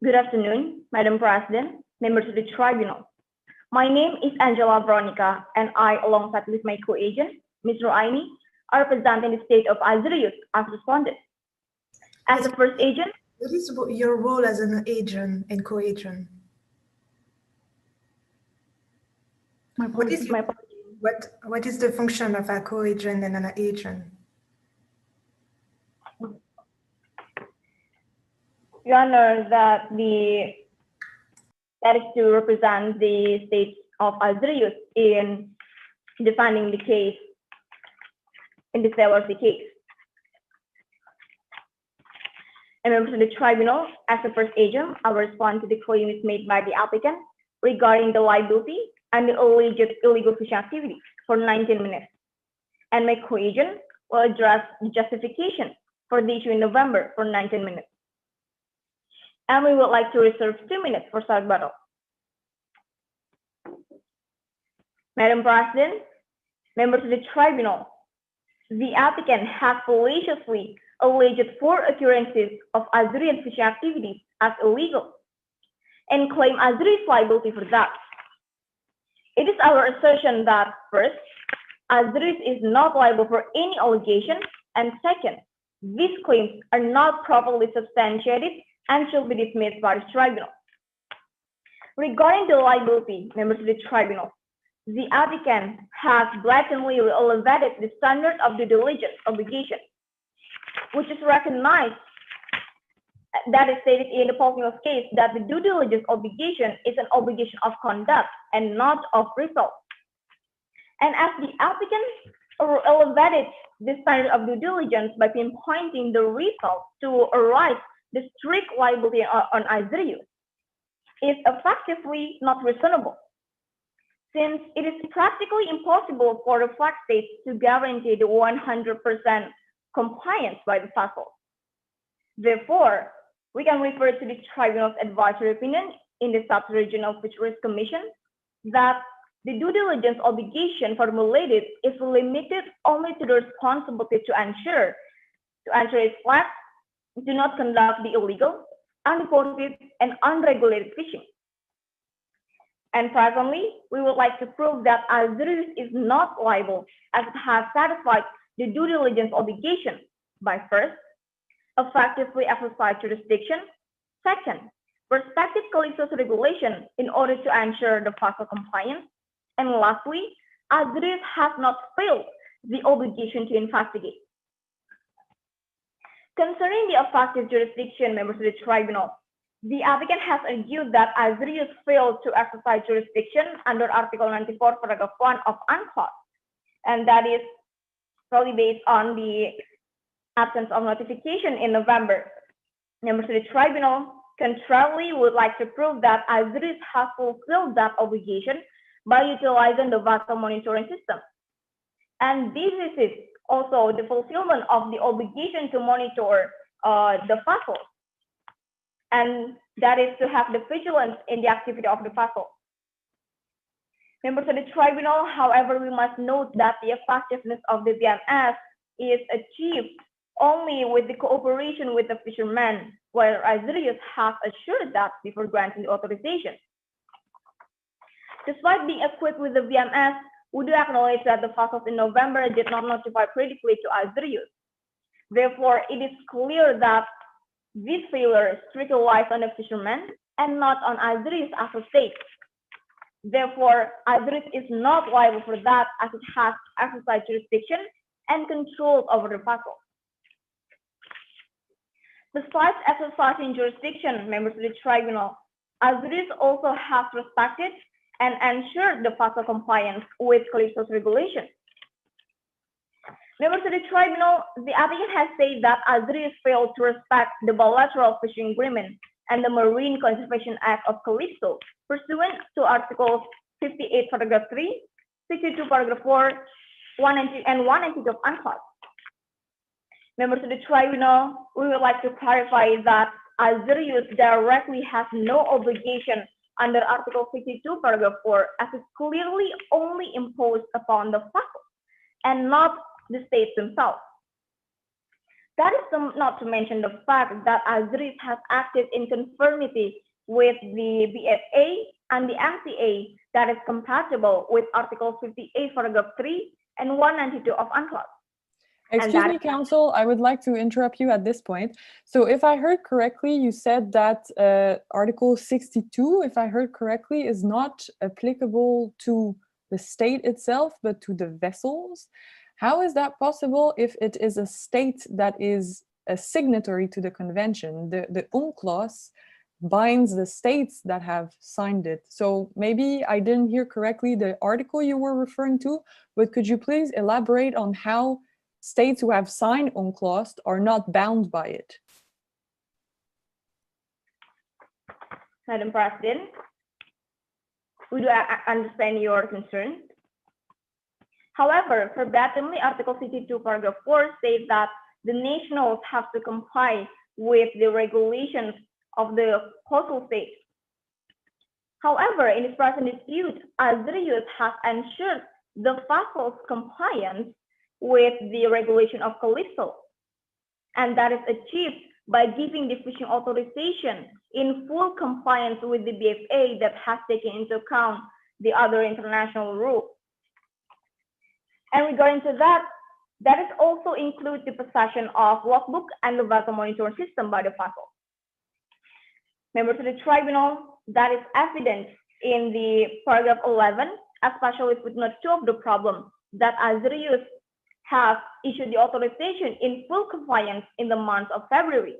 Good afternoon, Madam President, members of the tribunal. My name is Angela Veronica, and I, alongside with my co-agent, Ms. Roaini, are representing the state of Azorius as respondent. As the first agent, what is your role as an agent and co-agent? What is the function of a co-agent and an agent? Your Honor, that is to represent the state of Azorius in defending the case, in the sale of the case. And members of the tribunal, as the first agent, I will respond to the claims made by the applicant regarding the liability and the illegal fishing activities for 19 minutes. And my co-agent will address the justification for the issue in November for 19 minutes. And we would like to reserve 2 minutes for rebuttal. Madam President, members of the tribunal, the applicant has fallaciously alleged 4 occurrences of Azorian fishing activities as illegal and claim Azorius liability for that. It is our assertion that, first, Azorius is not liable for any allegation, and second, these claims are not properly substantiated and should be dismissed by the tribunal. Regarding the liability, members of the tribunal, the applicant has blatantly elevated the standard of due diligence obligation, which is recognized, that is stated in the Polkino's case, that the due diligence obligation is an obligation of conduct and not of result. And as the applicant elevated the standard of due diligence by pinpointing the result to arise the strict liability on Azorius is effectively not reasonable, since it is practically impossible for the flag states to guarantee the 100% compliance by the vessel. Therefore, we can refer to the tribunal's advisory opinion in the Sub-Regional Fisheries Commission that the due diligence obligation formulated is limited only to the responsibility to ensure its flags do not conduct the illegal, unreported, and unregulated fishing. And presently, we would like to prove that Azorius is not liable as it has satisfied the due diligence obligation by, first, effectively exercise jurisdiction, second, prospective calypso regulation in order to ensure the FASO compliance, and lastly, Azorius has not failed the obligation to investigate. Concerning the effective jurisdiction, members of the tribunal, the applicant has argued that Azorius failed to exercise jurisdiction under Article 94, paragraph 1 of UNCLOS, and that is probably based on the absence of notification in November. Members of the tribunal, contrarily, would like to prove that Azorius has fulfilled that obligation by utilizing the vessel monitoring system. And this is also the fulfillment of the obligation to monitor the vessel, and that is to have the vigilance in the activity of the vessel. Members of the tribunal, however, we must note that the effectiveness of the VMS is achieved only with the cooperation with the fishermen, where Azorius has assured that before granting the authorization. Despite being equipped with the VMS, we do acknowledge that the vessels in November did not notify critically to Azorius. Therefore, it is clear that This failure strictly lies on the fishermen and not on Azeris as a state. Therefore, Azeris is not liable for that as it has exercised jurisdiction and control over the vessel. Besides exercising jurisdiction, members of the tribunal, Azeris also has respected and ensured the vessel compliance with Calypso's regulations. Members of the tribunal, the applicant has said that Azeris failed to respect the bilateral fishing agreement and the Marine Conservation Act of Calypso, pursuant to Articles 58, Paragraph 3, 62, Paragraph 4, 1 and 192 of UNCLOS. Members of the tribunal, we would like to clarify that Azeris directly has no obligation under Article 52, Paragraph 4, as it clearly only imposed upon the vessel and not the states themselves. That is not to mention the fact that Azeris has acted in conformity with the BFA and the MCA that is compatible with Article 58, Paragraph 3 and 192 of UNCLOS. Excuse me, Counsel, I would like to interrupt you at this point. So if I heard correctly, you said that Article 62, if I heard correctly, is not applicable to the state itself, but to the vessels. How is that possible if it is a state that is a signatory to the convention? The UNCLOS binds the states that have signed it. So maybe I didn't hear correctly the article you were referring to, but could you please elaborate on how states who have signed UNCLOS are not bound by it? Madam President, we do understand your concern. However, verbatimly, Article 52, Paragraph 4 states that the nationals have to comply with the regulations of the coastal states. However, in its present dispute, Azeris has ensured the vessel's compliance with the regulation of Calypso, and that is achieved by giving the fishing authorization in full compliance with the BFA that has taken into account the other international rules. And regarding to that, that is also includes the possession of logbook and the vessel monitoring system by the vessel. Members of the tribunal, that is evident in the paragraph 11, especially footnote 2 of the problem, that Azeris have issued the authorization in full compliance in the month of February.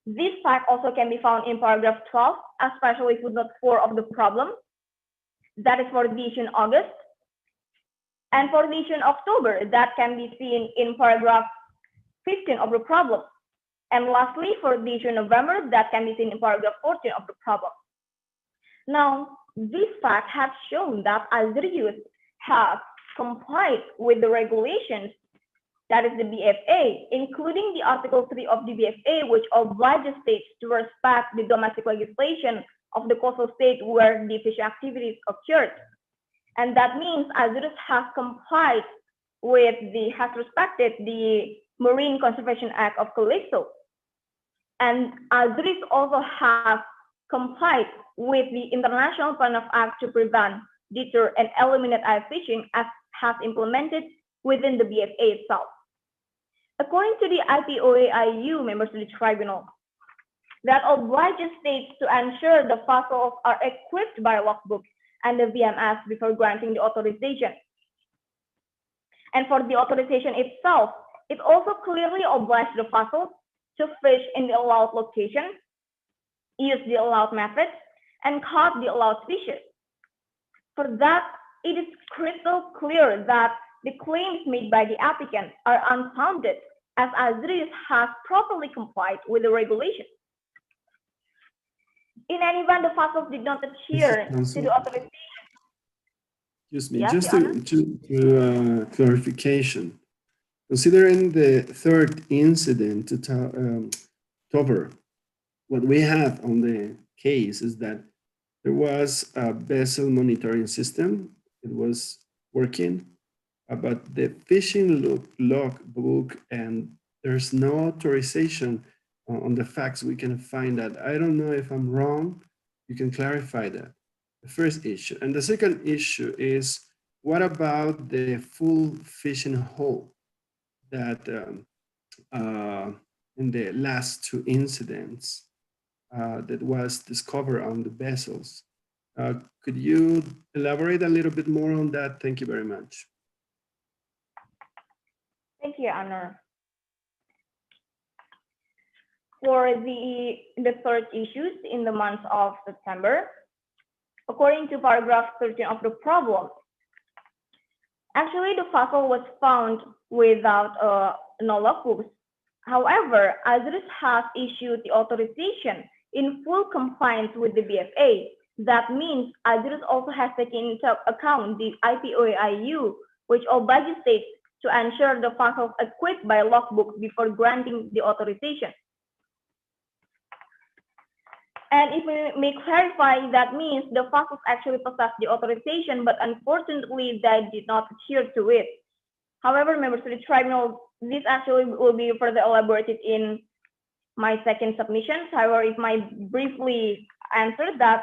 This fact also can be found in paragraph 12, especially footnote 4 of the problem, that is for the issue in August, and for the issue in October, that can be seen in paragraph 15 of the problem. And lastly, for the issue in November, that can be seen in paragraph 14 of the problem. Now, this fact has shown that Azeris have complied with the regulations, that is the BFA, including the Article 3 of the BFA, which obliges states to respect the domestic legislation of the coastal state where the fishing activities occurred. And that means Azeris has complied with has respected the Marine Conservation Act of Calypso. And Azeris also has complied with the International Plan of Act to prevent, deter, and eliminate ice fishing as has implemented within the BFA itself. According to the ITOAIU members of the tribunal, that obliges states to ensure the vessels are equipped by logbook and the VMS before granting the authorization. And for the authorization itself, it also clearly obliges the vessels to fish in the allowed location, use the allowed method, and caught the allowed species. For that, it is crystal clear that the claims made by the applicant are unfounded, as Azeris has properly complied with the regulations. In any event, the vessels did not adhere to the authorization. Excuse me, Yes, just to clarification. Considering the third incident to cover, what we have on the case is that there was a vessel monitoring system. It was working, but the fishing logbook, and there's no authorization on the facts. We can find that. I don't know if I'm wrong. You can clarify that. The first issue. And the second issue is, what about the full fishing hole that in the last two incidents that was discovered on the vessels. Could you elaborate a little bit more on that? Thank you very much. Thank you, Honor. For the third issues in the month of September, according to paragraph 13 of the problem, actually the vessel was found without no logbooks. However, Azurus has issued the authorization in full compliance with the BFA. That means Azurus also has taken into account the ITOAIU, which obliges states to ensure the vessels equipped by logbook before granting the authorization. And if we may clarify, that means the vessels actually possess the authorization, but unfortunately they did not adhere to it. However, members of the tribunal, this actually will be further elaborated in my second submission. However, if I briefly answer that,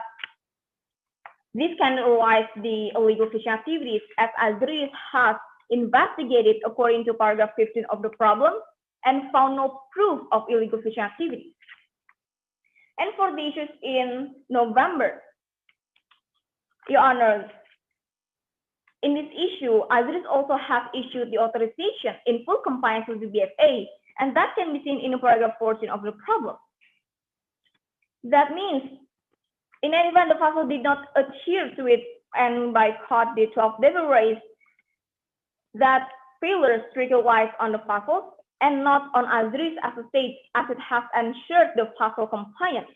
this can arise the illegal fishing activities as Azurus has investigated according to paragraph 15 of the problem and found no proof of illegal fishing activities. And for the issues in November, Your Honors, in this issue, Azurus also has issued the authorization in full compliance with the BFA, and that can be seen in paragraph 14 of the problem. That means, in any event, the vessel did not adhere to it, and by caught the 12 devil race, that failure strictly lies on the vessel and not on Azurus as a state, as it has ensured the vessel compliance.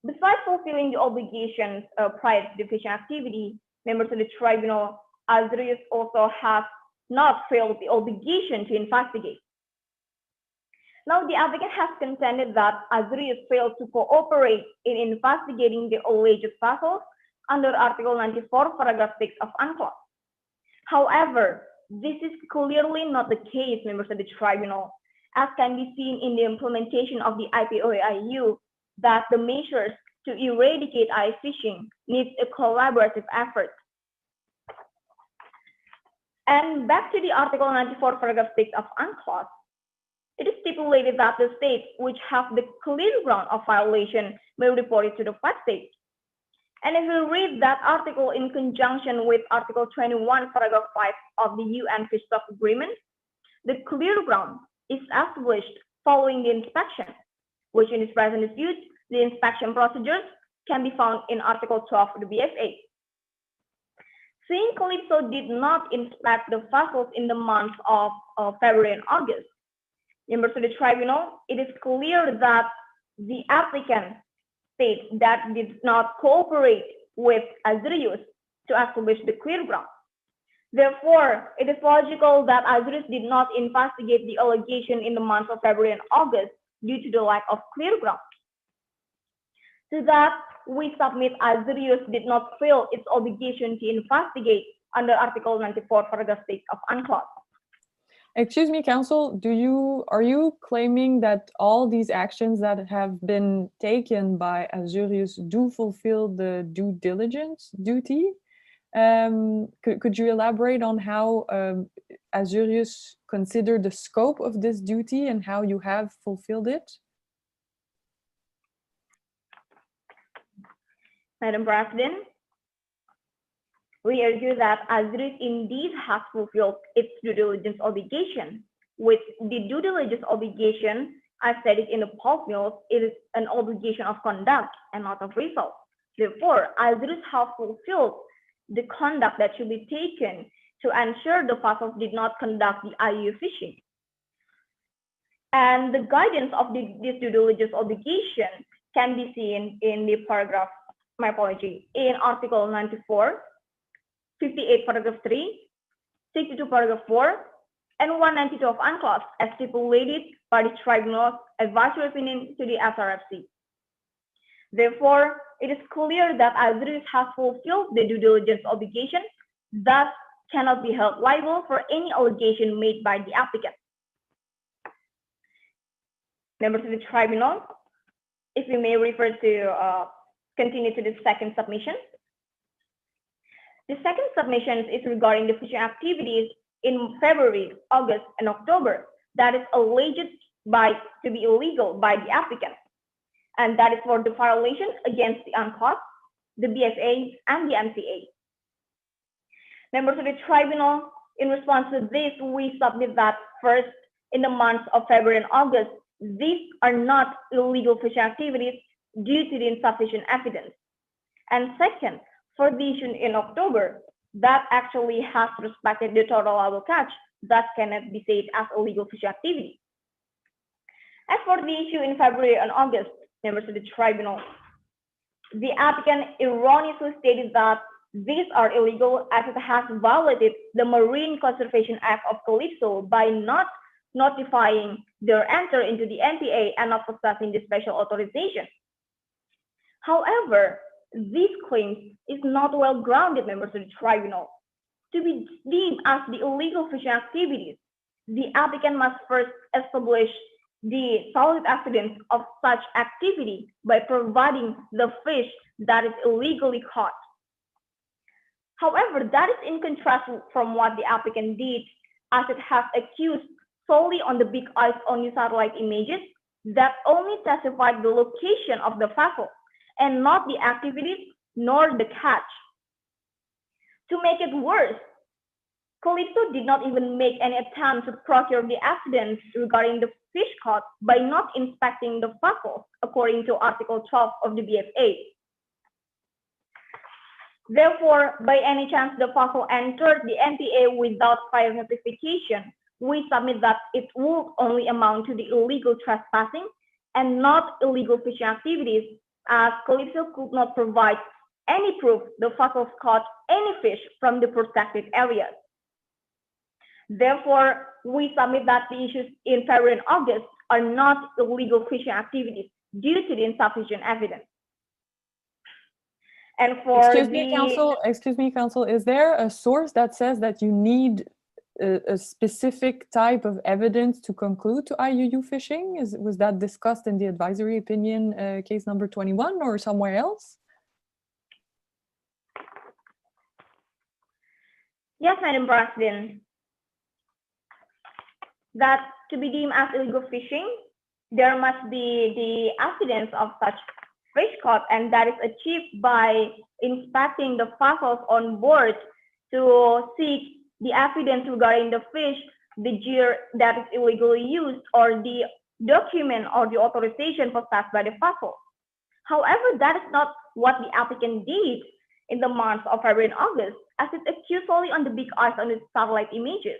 Besides fulfilling the obligations prior to the fishing activity, members of the tribunal, Azurus also has not failed the obligation to investigate. Now, the applicant has contended that Azurus failed to cooperate in investigating the alleged vessels under Article 94, paragraph 6 of UNCLOS. However, this is clearly not the case, members of the tribunal, as can be seen in the implementation of the ITOAIU, that the measures to eradicate ice fishing needs a collaborative effort. And back to the Article 94, paragraph 6 of UNCLOS, it is stipulated that the states which have the clear ground of violation may report it to the flag state. And if we read that article in conjunction with Article 21, paragraph 5 of the UN Fish Stock Agreement, the clear ground is established following the inspection, which in its present dispute, the inspection procedures can be found in Article 12 of the BFA. Seeing Calypso did not inspect the vessels in the months of February and August, members of the tribunal, it is clear that the applicant states that did not cooperate with Azurus to establish the clear ground. Therefore, it is logical that Azurus did not investigate the allegation in the months of February and August due to the lack of clear ground. To that, we submit Azurus did not fail its obligation to investigate under Article 94, paragraph 6 of UNCLOS. Excuse me, counsel, are you claiming that all these actions that have been taken by Azurus do fulfill the due diligence duty? Could you elaborate on how Azurus considered the scope of this duty and how you have fulfilled it? Madam President, we argue that Azurus indeed has fulfilled its due diligence obligation. With the due diligence obligation, as stated in the pulp mills, it is an obligation of conduct and not of result. Therefore, Azurus has fulfilled the conduct that should be taken to ensure the vessels did not conduct the IU fishing. And the guidance of this due diligence obligation can be seen in the paragraph, in Article 94, 58 paragraph 3, 62 paragraph 4, and 192 of UNCLOS as stipulated by the tribunal's advisory opinion to the SRFC. Therefore, it is clear that Azurus has fulfilled the due diligence obligation, thus cannot be held liable for any allegation made by the applicant. Members of the tribunal, if we may refer to continue to the second submission. The second submission is regarding the fishing activities in February, August, and October. that is alleged to be illegal by the applicant, and that is for the violations against the UNCLOS, the BFA, and the MCA. Members of the tribunal, in response to this, we submit that first, in the months of February and August, these are not illegal fishing activities due to the insufficient evidence. And second, for the issue in October, that actually has respected the total allowable catch, that cannot be said as illegal fishing activity. As for the issue in February and August, members of the tribunal, the applicant erroneously stated that these are illegal as it has violated the Marine Conservation Act of Calypso by not notifying their entry into the NPA and not possessing the special authorization. However, this claim is not well grounded, members of the tribunal. To be deemed as the illegal fishing activities, the applicant must first establish the solid evidence of such activity by providing the fish that is illegally caught. However, that is in contrast from what the applicant did, as it has accused solely on the big eyes only satellite images that only testified the location of the vessel and not the activities nor the catch. To make it worse, Calypso did not even make any attempt to procure the evidence regarding the fish caught by not inspecting the vessel, according to Article 12 of the BFA. Therefore, by any chance the vessel entered the NPA without prior notification, we submit that it would only amount to the illegal trespassing and not illegal fishing activities, as Calypso could not provide any proof the vessels caught any fish from the protected areas. Therefore, we submit that the issues in February and August are not illegal fishing activities due to the insufficient evidence. And for excuse me, counsel, is there a source that says that you need a specific type of evidence to conclude to IUU fishing? Was that discussed in the advisory opinion case number 21 or somewhere else? Yes, Madam President. That to be deemed as illegal fishing, there must be the evidence of such fish caught, and that is achieved by inspecting the vessels on board to seek the evidence regarding the fish, the gear that is illegally used, or the document or the authorization possessed by the vessel. However, that is not what the applicant did in the months of February and August, as it accused solely on the big eyes on the satellite images.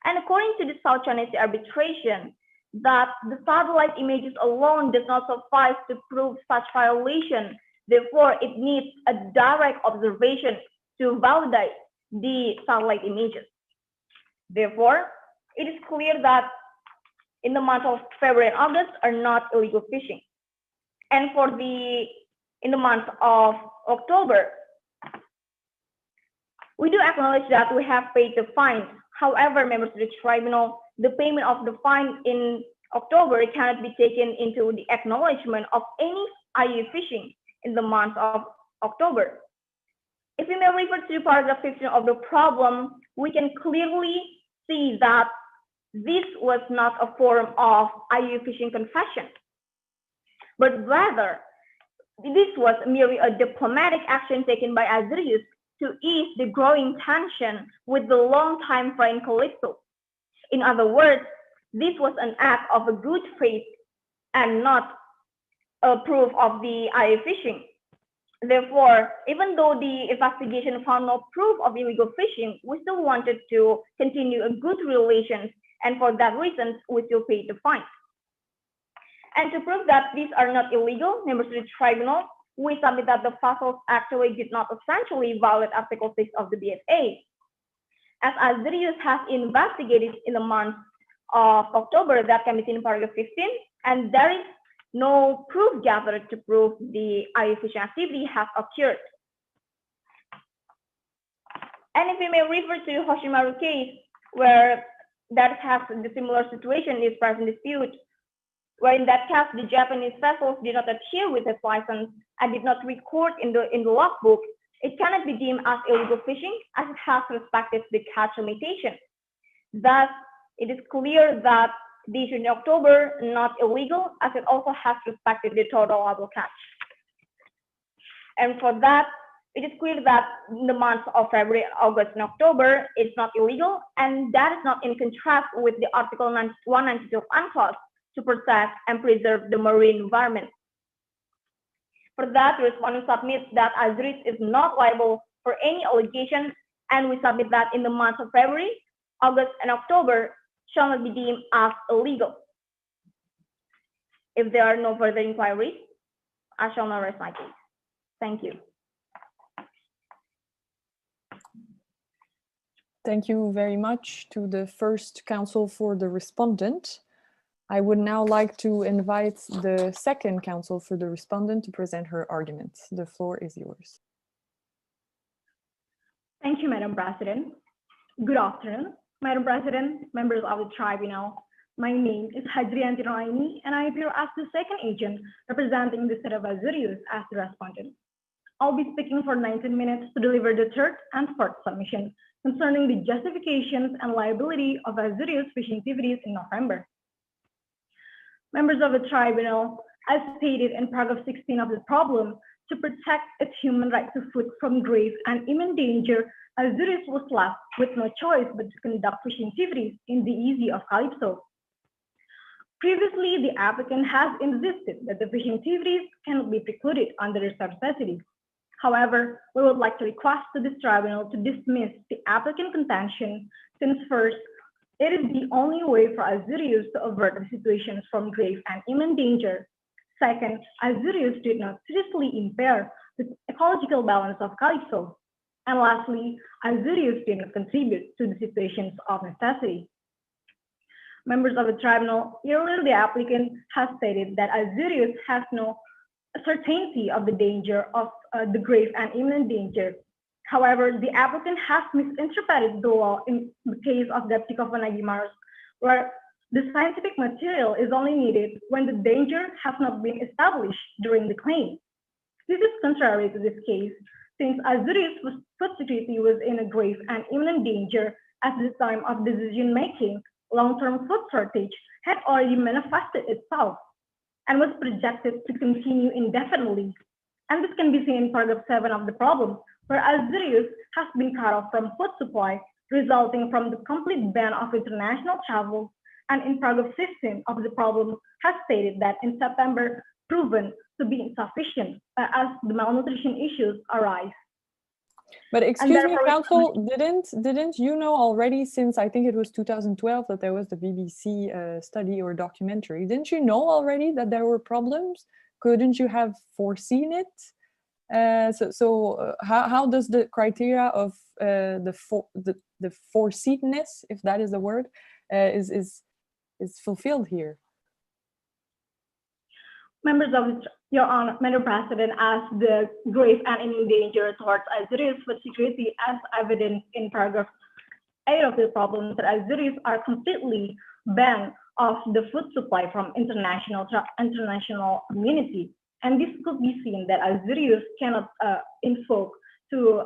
And according to the South China Sea arbitration, that the satellite images alone does not suffice to prove such violation. Therefore, it needs a direct observation to validate the satellite images. Therefore, it is clear that in the month of February and August are not illegal fishing. And in the month of October, we do acknowledge that we have paid the fine. However, members of the tribunal, the payment of the fine in October cannot be taken into the acknowledgement of any IUU fishing in the month of October. If we may refer to paragraph 15 of the problem, we can clearly see that this was not a form of IUU fishing confession, but rather this was merely a diplomatic action taken by Azrius to ease the growing tension with the long-time friend Calypso. In other words, this was an act of a good faith and not a proof of the IUU fishing. Therefore, even though the investigation found no proof of illegal fishing, we still wanted to continue a good relations, and for that reason, we still paid the fine. And to prove that these are not illegal, members of the tribunal, we submit that the vessels actually did not essentially violate Article 6 of the BFA. As Azrius has investigated in the month of October, that can be seen in paragraph 15, and there is no proof gathered to prove the IUU fishing activity has occurred. And if we may refer to Hoshimaru case, where that has the similar situation is present dispute, where in that case the Japanese vessels did not adhere with its license and did not record in the logbook, it cannot be deemed as illegal fishing as it has respected the catch limitation. Thus, it is clear that the issue in October not illegal, as it also has respected the total allowable catch. And for that, it is clear that in the months of February, August, and October, it's not illegal, and that is not in contrast with the Article 192 of ITLOS to protect and preserve the marine environment. For that, the respondent submits that Azuris is not liable for any allegation, and we submit that in the months of February, August, and October shall not be deemed as illegal. If there are no further inquiries, I shall now rest my case. Thank you. Thank you very much to the first counsel for the respondent. I would now like to invite the second counsel for the respondent to present her argument. The floor is yours. Thank you, Madam President. Good afternoon, Madam President, members of the tribunal. My name is Hadrianti Raini, and I appear as the second agent representing the state of Azurius as the respondent. I'll be speaking for 19 minutes to deliver the third and fourth submission concerning the justifications and liability of Azurius fishing activities in November. Members of the tribunal, as stated in paragraph 16 of the problem, to protect its human right to food from grave and imminent danger, Azurius was left with no choice but to conduct fishing activities in the EZ of Calypso. Previously, the applicant has insisted that the fishing activities cannot be precluded under the necessity. However, we would like to request to this tribunal to dismiss the applicant contention, since first, it is the only way for Azurius to avert the situations from grave and imminent danger. Second, Azurius did not seriously impair the ecological balance of Calypso. And lastly, Azurius did not contribute to the situations of necessity. Members of the tribunal, earlier the applicant has stated that Azurius has no certainty of the danger of the grave and imminent danger. However, the applicant has misinterpreted the law in the case of Deptikophanagimaros, where the scientific material is only needed when the danger has not been established during the claim. This is contrary to this case, since Azurius' food security was in a grave and imminent danger at the time of decision-making. Long-term food shortage had already manifested itself and was projected to continue indefinitely. And this can be seen in paragraph 7 of the problem, where Azurius has been cut off from food supply, resulting from the complete ban of international travel, and in paragraph 15 of the problem has stated that in September proven to be insufficient as the malnutrition issues arise. But excuse me, counsel, didn't you know already, since I think it was 2012 that there was the BBC study or documentary, didn't you know already that there were problems? Couldn't you have foreseen it? How does the criteria of the foreseenness, if that is the word, is fulfilled here? Members of Your Honor, Madam President, as the grave and imminent danger towards Azurius food security, as evident in paragraph 8 of the problem, that Azurius are completely banned of the food supply from international community. And this could be seen that Azurius cannot invoke to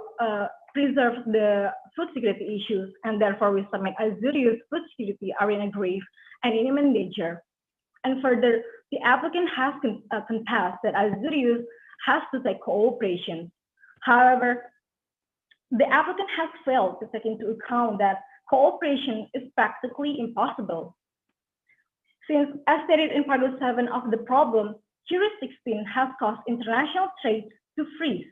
preserve the food security issues, and therefore we submit Azurius food security are in a grave and imminent danger. And further, the applicant has confessed that Azurius has to take cooperation. However, the applicant has failed to take into account that cooperation is practically impossible. Since, as stated in paragraph 7 of the problem, Juris 16 has caused international trade to freeze.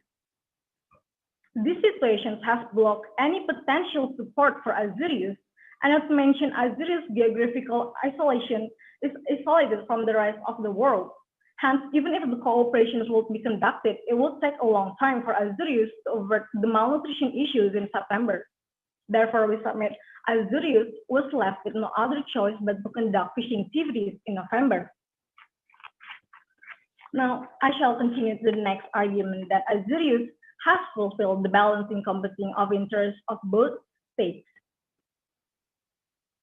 These situations have blocked any potential support for Azurius, and as mentioned, Azurius' geographical isolation is isolated from the rest of the world. Hence, even if the cooperations will be conducted, it will take a long time for Azurius to avert the malnutrition issues in September. Therefore, we submit Azurius was left with no other choice but to conduct fishing activities in November. Now, I shall continue to the next argument that Azurius has fulfilled the balancing competing of interests of both states.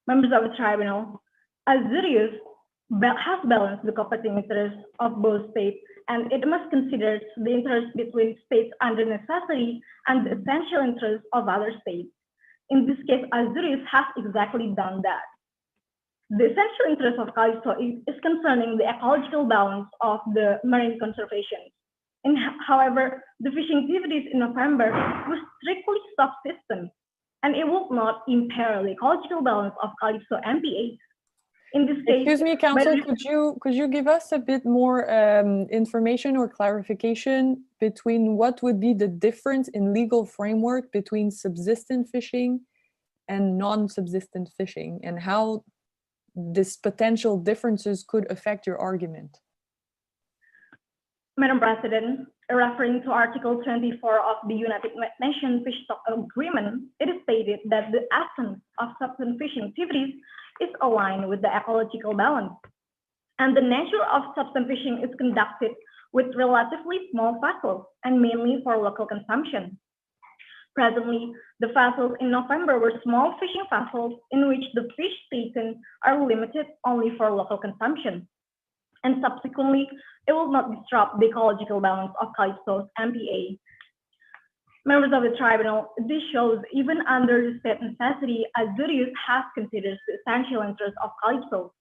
Members of the tribunal, Azurius has balanced the competing interests of both states, and it must consider the interest between states under necessity and the essential interests of other states. In this case, Azurius has exactly done that. The essential interest of Calypso is concerning the ecological balance of the marine conservation. However, the fishing activities in November were strictly subsistence, and it will not impair the ecological balance of Calypso MPA. In this case, excuse me, Council, could you give us a bit more information or clarification between what would be the difference in legal framework between subsistent fishing and non-subsistent fishing, and how this potential differences could affect your argument? Madam President, referring to Article 24 of the United Nations Fish Stock Agreement, it is stated that the essence of subsistence fishing activities is aligned with the ecological balance. And the nature of subsistence fishing is conducted with relatively small vessels and mainly for local consumption. Presently, the vessels in November were small fishing vessels in which the fish taken are limited only for local consumption. And subsequently, it will not disrupt the ecological balance of Calypso's MPA. Members of the tribunal, this shows even under the state necessity, Azurius has considered the essential interest of Calypso.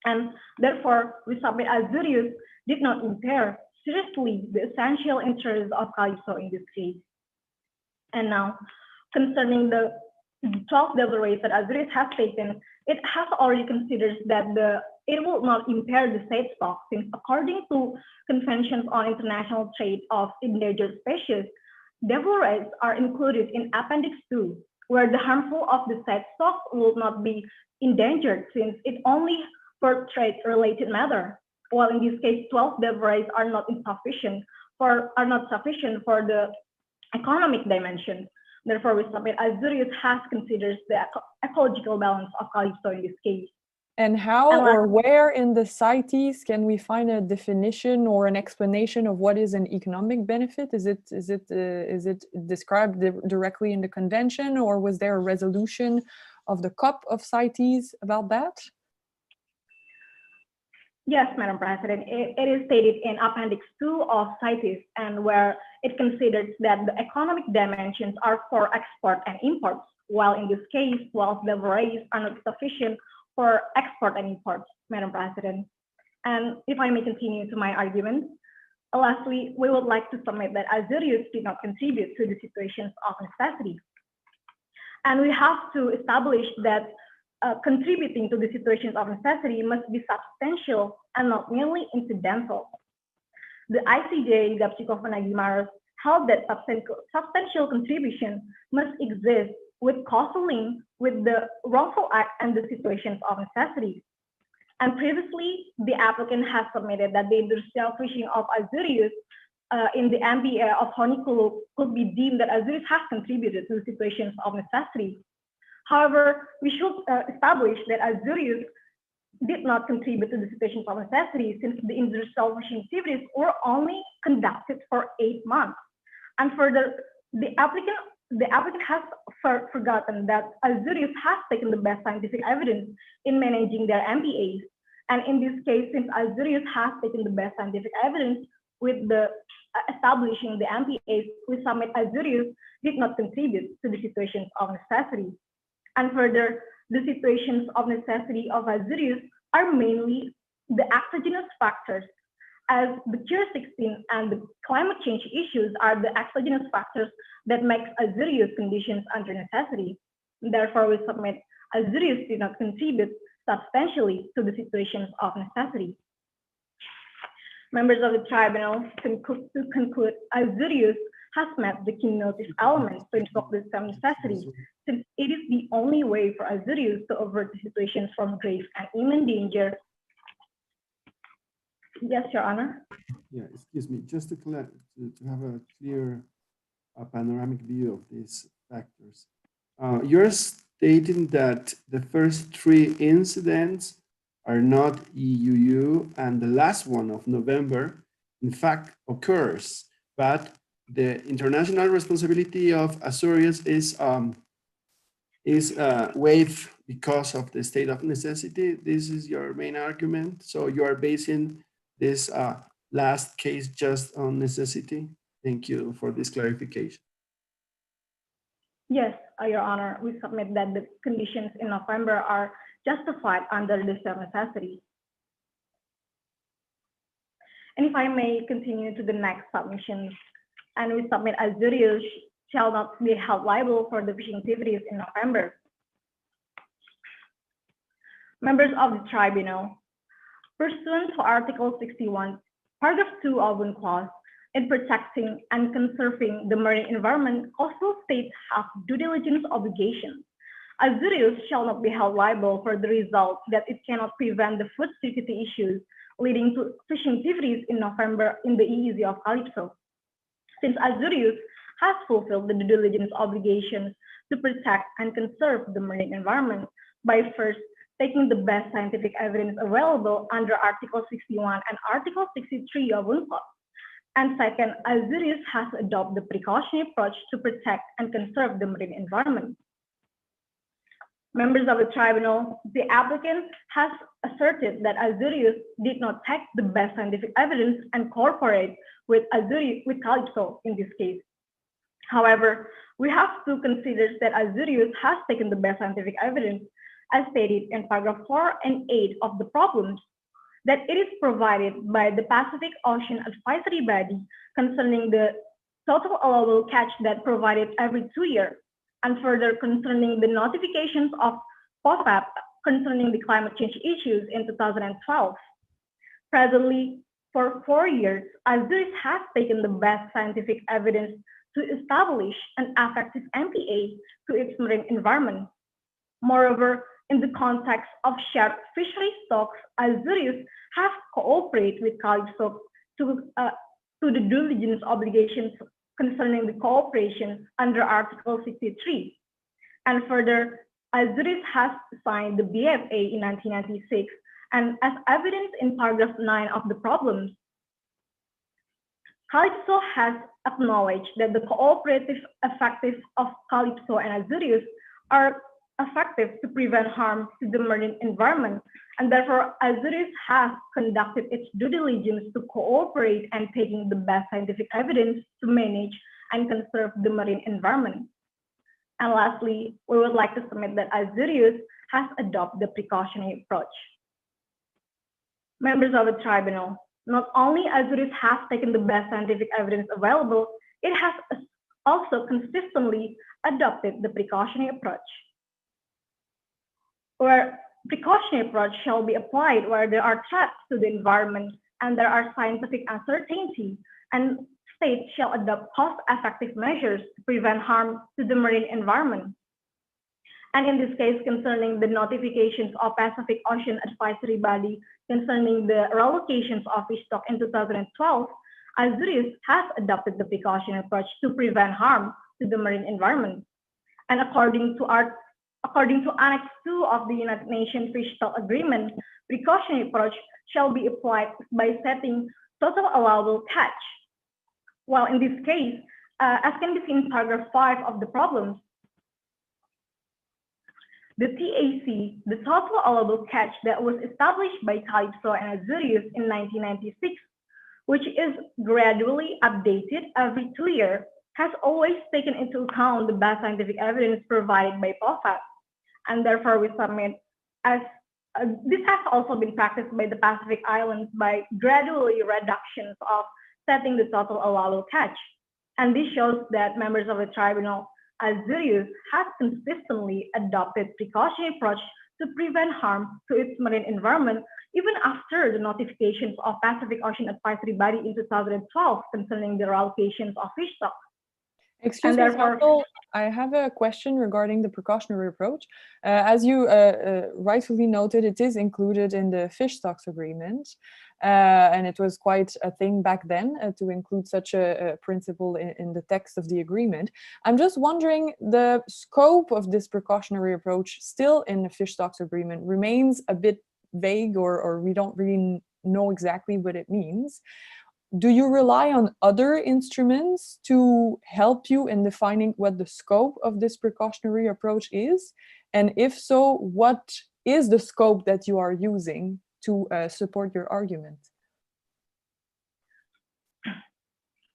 And therefore, we submit Azurius did not impair seriously the essential interest of Calypso in this case. And now, concerning the 12 deliveries that Azurius has taken, it has already considered that it will not impair the state stock, since according to conventions on international trade of endangered species, devil rays are included in Appendix 2, where the harmful of the said stock will not be endangered, since it only for trade-related matter. While in this case, 12 devil rays are not sufficient for the economic dimension. Therefore, we submit Azurius has considered the ecological balance of Calypso in this case. And how or where in the CITES can we find a definition or an explanation of what is an economic benefit? Is it described directly in the convention, or was there a resolution of the COP of CITES about that? Yes, Madam President, it is stated in Appendix 2 of CITES, and where it considers that the economic dimensions are for export and imports, while in this case, 12 devil rays are not sufficient for export and imports, Madam President. And if I may continue to my argument, lastly, we would like to submit that Azurius did not contribute to the situations of necessity. And we have to establish that contributing to the situations of necessity must be substantial and not merely incidental. The ICJ, Gapchikov and Aguimaros, held that substantial contribution must exist with causal link with the wrongful act and the situations of necessity. And previously, the applicant has submitted that the industrial fishing of Azurius in the MPA of Honeyculu could be deemed that Azurius has contributed to the situations of necessity. However, we should establish that Azurius did not contribute to the situations of necessity, since the industrial fishing activities were only conducted for 8 months. And further, the applicant has forgotten that Azurius has taken the best scientific evidence in managing their MPAs. And in this case, since Azurius has taken the best scientific evidence with the establishing the MPAs, we submit Azurius did not contribute to the situations of necessity. And further, the situations of necessity of Azurius are mainly the exogenous factors, as the Cure 16 and the climate change issues are the exogenous factors that make Azurius conditions under necessity. Therefore, we submit Azurius did not contribute substantially to the situations of necessity. Members of the tribunal, to conclude, Azurius has met the cumulative elements to invoke this same necessity, since it is the only way for Azurius to avert the situations from grave and imminent danger. Yes, Your Honor. Yeah, excuse me, just to have a clear panoramic view of these factors. You're stating that the first 3 incidents are not EUU, and the last one of November, in fact, occurs, but the international responsibility of Azurius is waived because of the state of necessity. This is your main argument. So you are basing this last case just on necessity. Thank you for this clarification. Yes, Your Honor, we submit that the conditions in November are justified under the same necessity. And if I may continue to the next submission, and we submit Azurius shall not be held liable for the fishing activities in November. Members of the tribunal, pursuant to Article 61, Paragraph 2 of UNCLOS, in protecting and conserving the marine environment, coastal states have due diligence obligations. Azurius shall not be held liable for the result that it cannot prevent the food security issues leading to fishing activities in November in the EEZ of Calypso. Since Azurius has fulfilled the due diligence obligations to protect and conserve the marine environment by first taking the best scientific evidence available under Article 61 and Article 63 of UNCLOS. And second, Azurius has adopted the precautionary approach to protect and conserve the marine environment. Members of the tribunal, the applicant has asserted that Azurius did not take the best scientific evidence and cooperate with Calypso in this case. However, we have to consider that Azurius has taken the best scientific evidence as stated in paragraph 4 and 8 of the problems, that it is provided by the Pacific Ocean Advisory Body concerning the total allowable catch that provided every 2 years, and further concerning the notifications of POFAP concerning the climate change issues in 2012. Presently, for 4 years, Azurius has taken the best scientific evidence to establish an effective MPA to its marine environment. Moreover, in the context of shared fishery stocks, Azurius has cooperated with Calypso to the due diligence obligations concerning the cooperation under Article 63. And further, Azurius has signed the BFA in 1996, and as evidence in paragraph 9 of the problems, Calypso has acknowledged that the cooperative effectives of Calypso and Azurius are effective to prevent harm to the marine environment, and therefore Azurius has conducted its due diligence to cooperate and taking the best scientific evidence to manage and conserve the marine environment. And lastly, we would like to submit that Azurius has adopted the precautionary approach. Members of the tribunal, not only Azurius has taken the best scientific evidence available, it has also consistently adopted the precautionary approach. Where precautionary approach shall be applied where there are threats to the environment and there are scientific uncertainty, and states shall adopt cost-effective measures to prevent harm to the marine environment. And in this case, concerning the notifications of Pacific Ocean Advisory Body concerning the relocations of fish stock in 2012, Azurius has adopted the precautionary approach to prevent harm to the marine environment. And according to Annex 2 of the United Nations Fish Stock Agreement, precautionary approach shall be applied by setting total allowable catch. While in this case, as can be seen in paragraph 5 of the problems, the TAC, the total allowable catch that was established by Calypso and Azurius in 1996, which is gradually updated every 2 years, has always taken into account the best scientific evidence provided by POFAP. And therefore we submit as this has also been practiced by the Pacific Islands by gradually reductions of setting the total allowable catch. And this shows that members of the tribunal, Azurius, has consistently adopted precautionary approach to prevent harm to its marine environment, even after the notifications of Pacific Ocean Advisory Body in 2012 concerning the reallocations of fish stock. Excuse me, counsel, I have a question regarding the precautionary approach. As you rightfully noted, it is included in the fish stocks agreement, and it was quite a thing back then to include such a principle in the text of the agreement. I'm just wondering, the scope of this precautionary approach still in the fish stocks agreement remains a bit vague, or we don't really know exactly what it means. Do you rely on other instruments to help you in defining what the scope of this precautionary approach is? And if so, what is the scope that you are using to support your argument?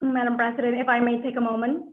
Madam President, if I may take a moment.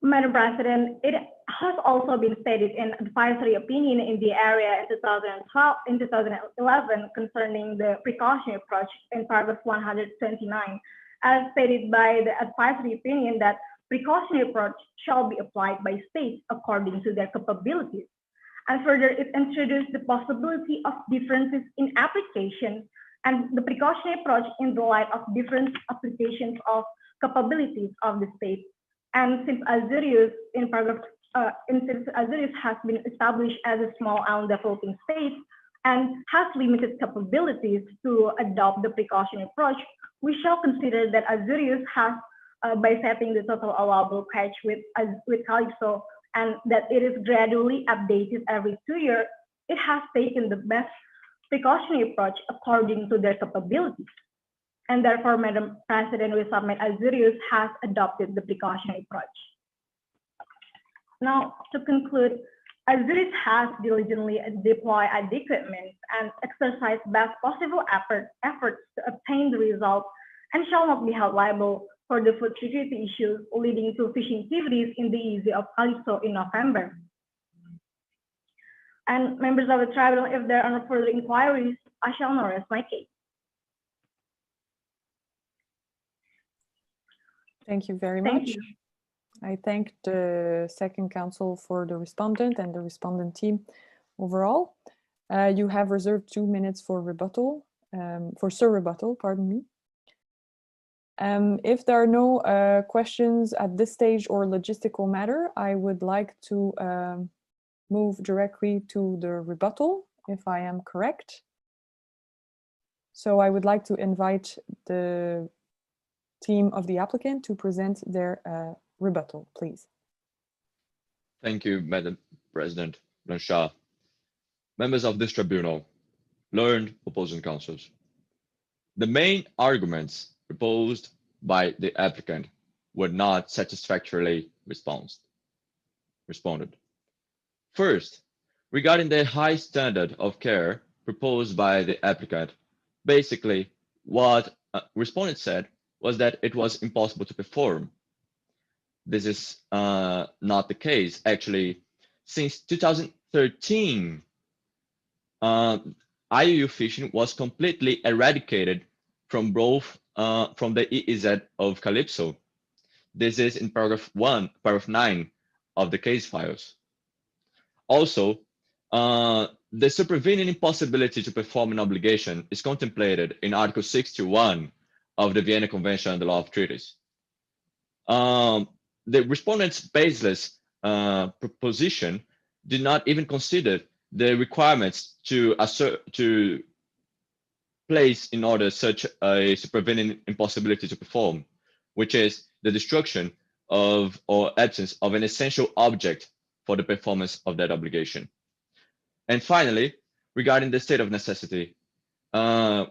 Madam President, it has also been stated in advisory opinion in the area in 2011 concerning the precautionary approach in paragraph 129, as stated by the advisory opinion that precautionary approach shall be applied by states according to their capabilities. And further, it introduced the possibility of differences in application and the precautionary approach in the light of different applications of capabilities of the state. And since Azurius has been established as a small and developing state and has limited capabilities to adopt the precautionary approach, we shall consider that Azurius has, by setting the total allowable catch with Calypso, and that it is gradually updated every 2 years, it has taken the best precautionary approach according to their capabilities. And therefore, Madam President, we submit Azurius has adopted the precautionary approach. Now, to conclude, Azurius has diligently deployed adequate means and exercised best possible efforts to obtain the result and shall not be held liable for the food security issues leading to fishing activities in the EEZ of Calypso in November. And members of the tribunal, if there are no further inquiries, I shall now rest my case. Thank you very Thank much. you. I thank the second counsel for the respondent and the respondent team overall. You have reserved 2 minutes for rebuttal, for rebuttal, pardon me. If there are no questions at this stage or logistical matter, I would like to move directly to the rebuttal, if I am correct. So I would like to invite the team of the applicant to present their rebuttal, please. Thank you, Madam President Blanchard. Members of this tribunal, learned opposing counsels. The main arguments proposed by the applicant were not satisfactorily responded. First, regarding the high standard of care proposed by the applicant, basically what respondent said was that it was impossible to perform. This is not the case. Actually, since 2013, IUU fishing was completely eradicated from both from the EEZ of Calypso. This is in paragraph 9 of the case files. Also, the supervening impossibility to perform an obligation is contemplated in Article 61 of the Vienna Convention on the Law of Treaties. The respondent's baseless proposition did not even consider the requirements to place in order such a supervening impossibility to perform, which is the destruction of or absence of an essential object for the performance of that obligation. And finally, regarding the state of necessity,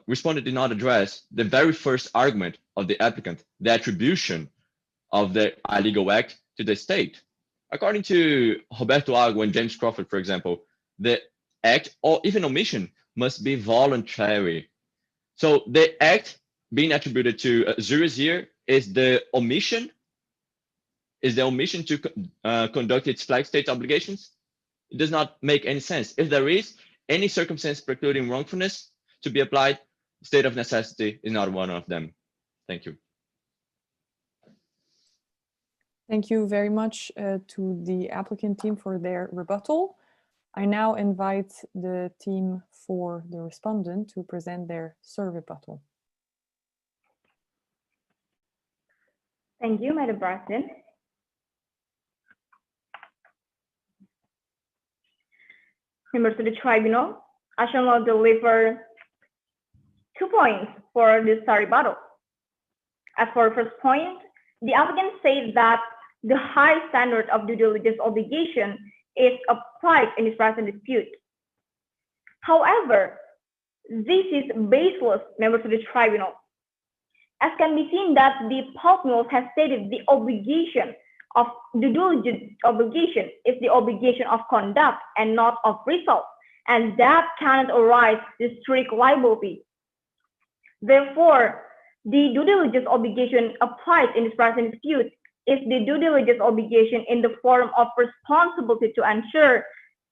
respondent did not address the very first argument of the applicant, the attribution of the illegal act to the state. According to Roberto Ago and James Crawford, for example, the act or even omission must be voluntary. So the act being attributed to Azurius here is the omission to conduct its flag state obligations. It does not make any sense. If there is any circumstance precluding wrongfulness to be applied, state of necessity is not one of them. Thank you. Thank you very much to the applicant team for their rebuttal. I now invite the team for the respondent to present their rebuttal. Thank you, Madam President. Members of the tribunal, I shall now deliver 2 points for this rebuttal. As for the first point, the applicant said that the high standard of due diligence obligation is applied in this present dispute. However, this is baseless, members of the tribunal. As can be seen that the pulp mills has stated the obligation of due diligence obligation is the obligation of conduct and not of result, and that cannot arise the strict liability. Therefore, the due diligence obligation applied in this present dispute is the due diligence obligation in the form of responsibility to ensure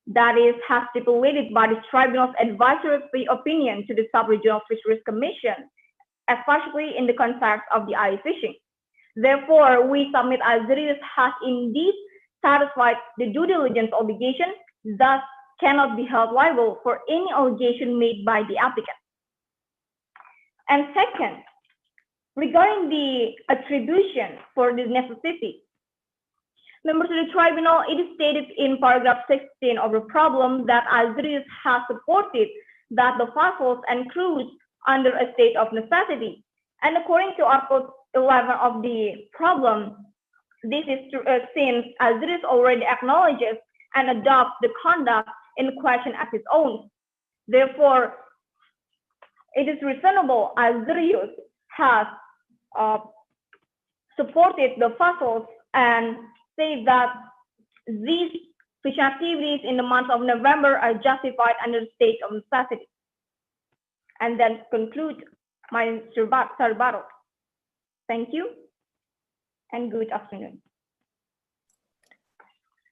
that is has stipulated by the tribunal's advisory opinion to the Sub-Regional Fisheries Commission, especially in the context of the ice fishing. Therefore, we submit Azrius has indeed satisfied the due diligence obligation, thus cannot be held liable for any allegation made by the applicant. And second, regarding the attribution for the necessity, members of the tribunal, it is stated in paragraph 16 of the problem that Azrius has supported that the vessels and crews under a state of necessity. And according to Article 11 of the problem, this is since Azrius already acknowledges and adopts the conduct in question as his own. Therefore, it is reasonable Azrius has supported the vessels and say that these fishing activities in the month of November are justified under the state of necessity. And then conclude my rebuttal. Thank you and good afternoon.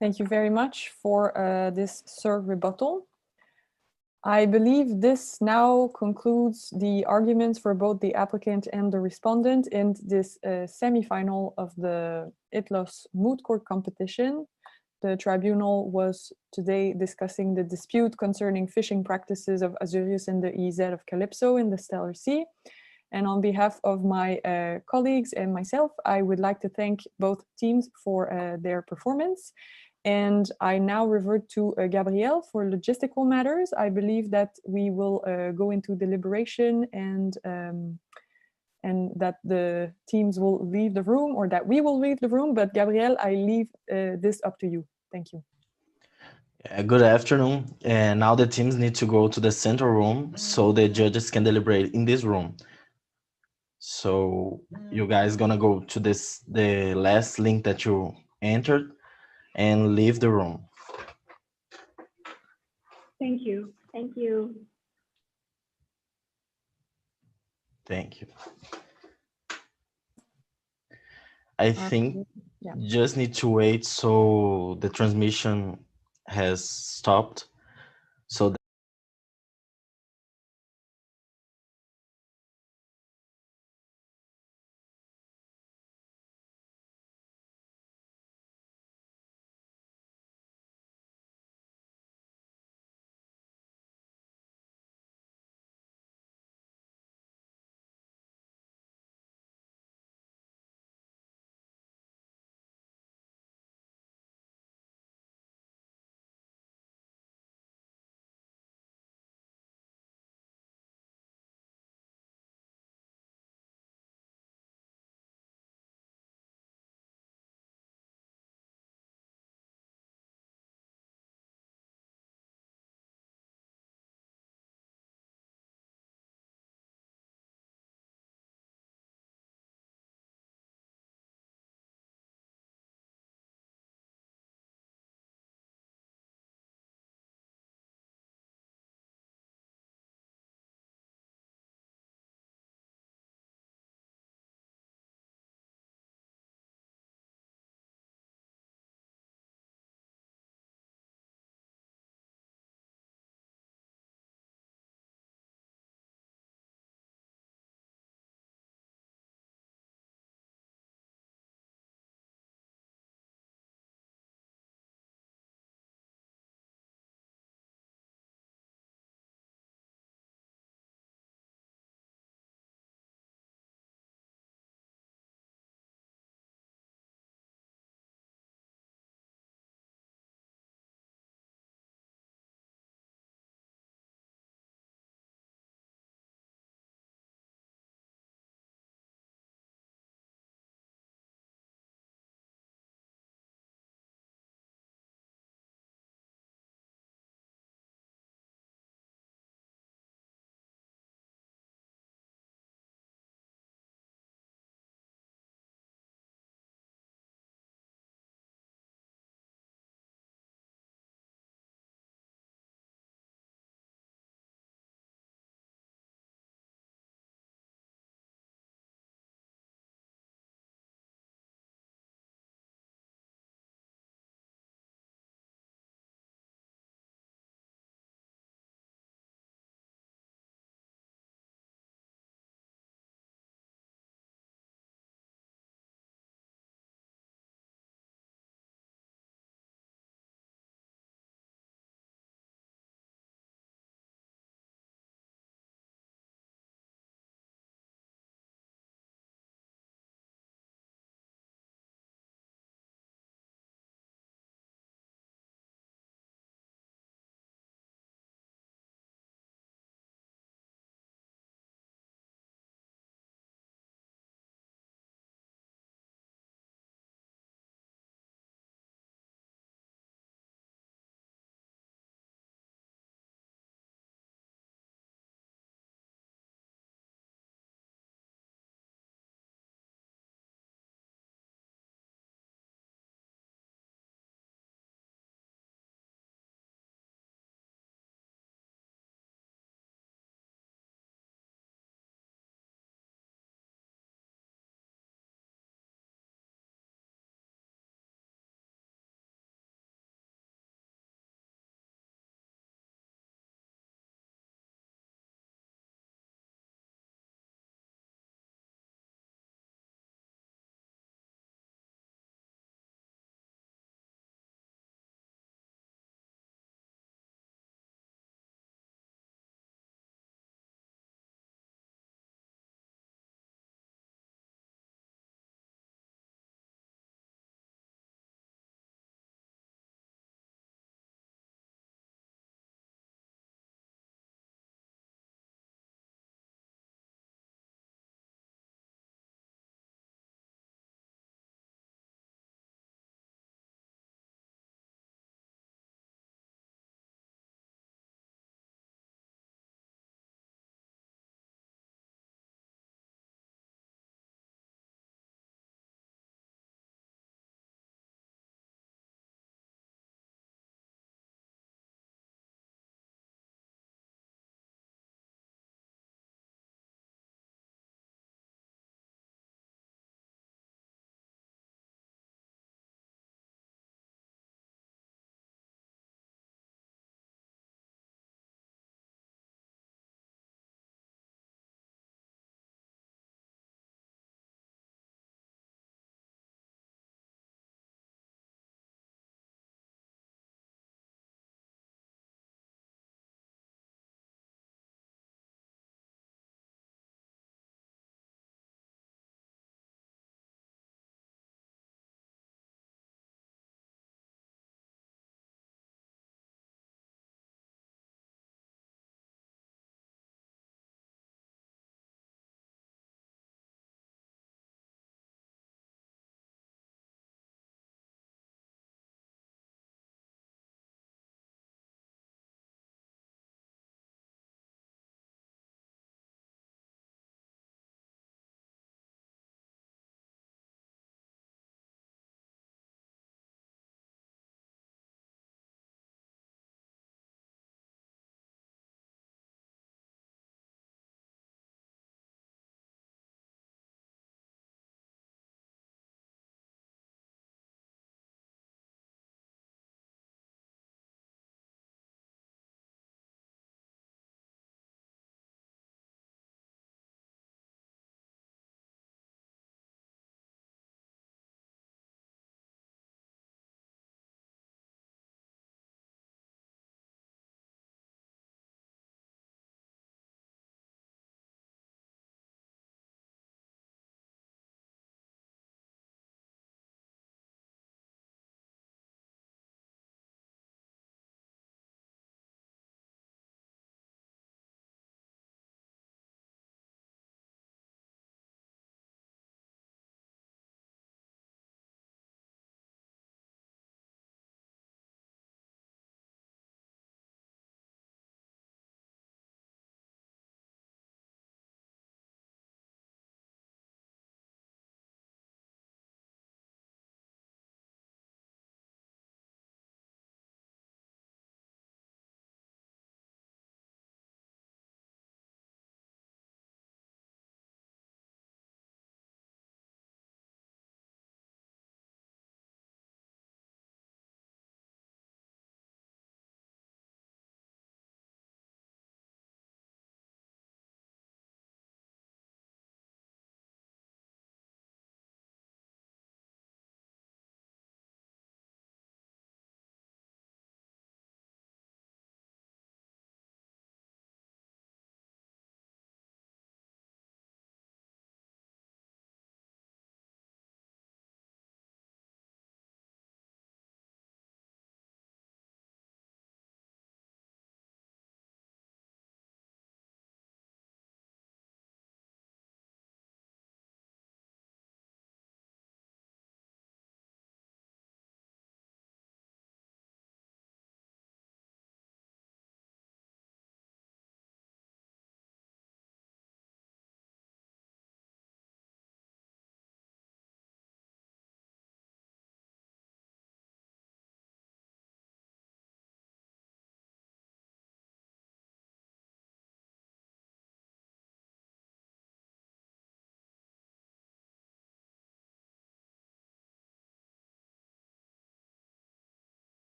Thank you very much for this rebuttal. I believe this now concludes the arguments for both the applicant and the respondent in this semi-final of the ITLOS Moot Court competition. The tribunal was today discussing the dispute concerning fishing practices of Azurius and the EZ of Calypso in the Stellar Sea. And on behalf of my colleagues and myself, I would like to thank both teams for their performance. And I now revert to Gabrielle for logistical matters. I believe that we will go into deliberation and that the teams will leave the room, or that we will leave the room. But Gabrielle, I leave this up to you. Thank you. Good afternoon. And now the teams need to go to the central room so the judges can deliberate in this room. So you guys gonna go to the last link that you entered and leave the room. Thank you. Thank you. Thank you. I think just need to wait so the transmission has stopped so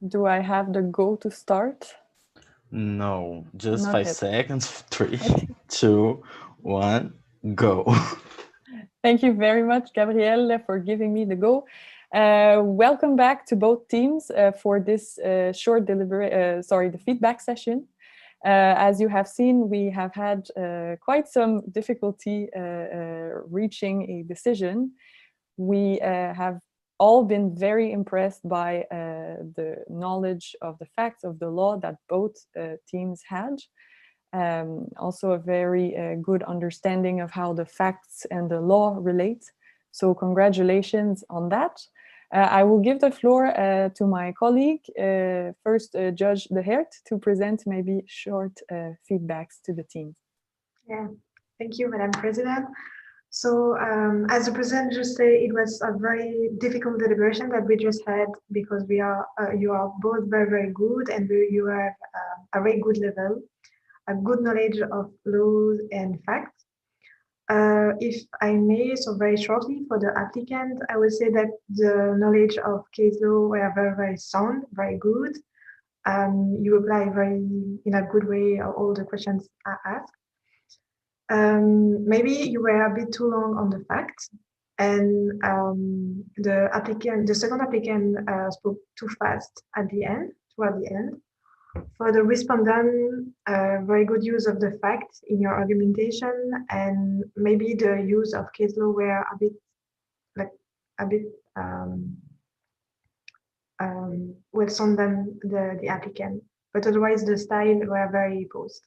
Do I have the go to start? No, just Not 5 yet. seconds. 3, Okay. 2, 1, go. Thank you very much, Gabrielle, for giving me the go. Welcome back to both teams for this short the feedback session. As you have seen, we have had quite some difficulty reaching a decision. We have all been very impressed by the knowledge of the facts of the law that both teams had. Also a very good understanding of how the facts and the law relate. So congratulations on that. I will give the floor to my colleague, first Judge De Hert, to present maybe short feedbacks to the team. Yeah, thank you, Madam President. So as the President just said, it was a very difficult deliberation that we just had because we are you are both very, very good and you have a very good level, a good knowledge of laws and facts. If I may, so very shortly for the applicant, I would say that the knowledge of case law were very, very sound, very good. You apply very in a good way all the questions I asked. Maybe you were a bit too long on the facts, and the second applicant spoke too fast at the end, toward the end. For the respondent, very good use of the facts in your argumentation, and maybe the use of case law were a bit well some than the applicant, but otherwise the style were very post.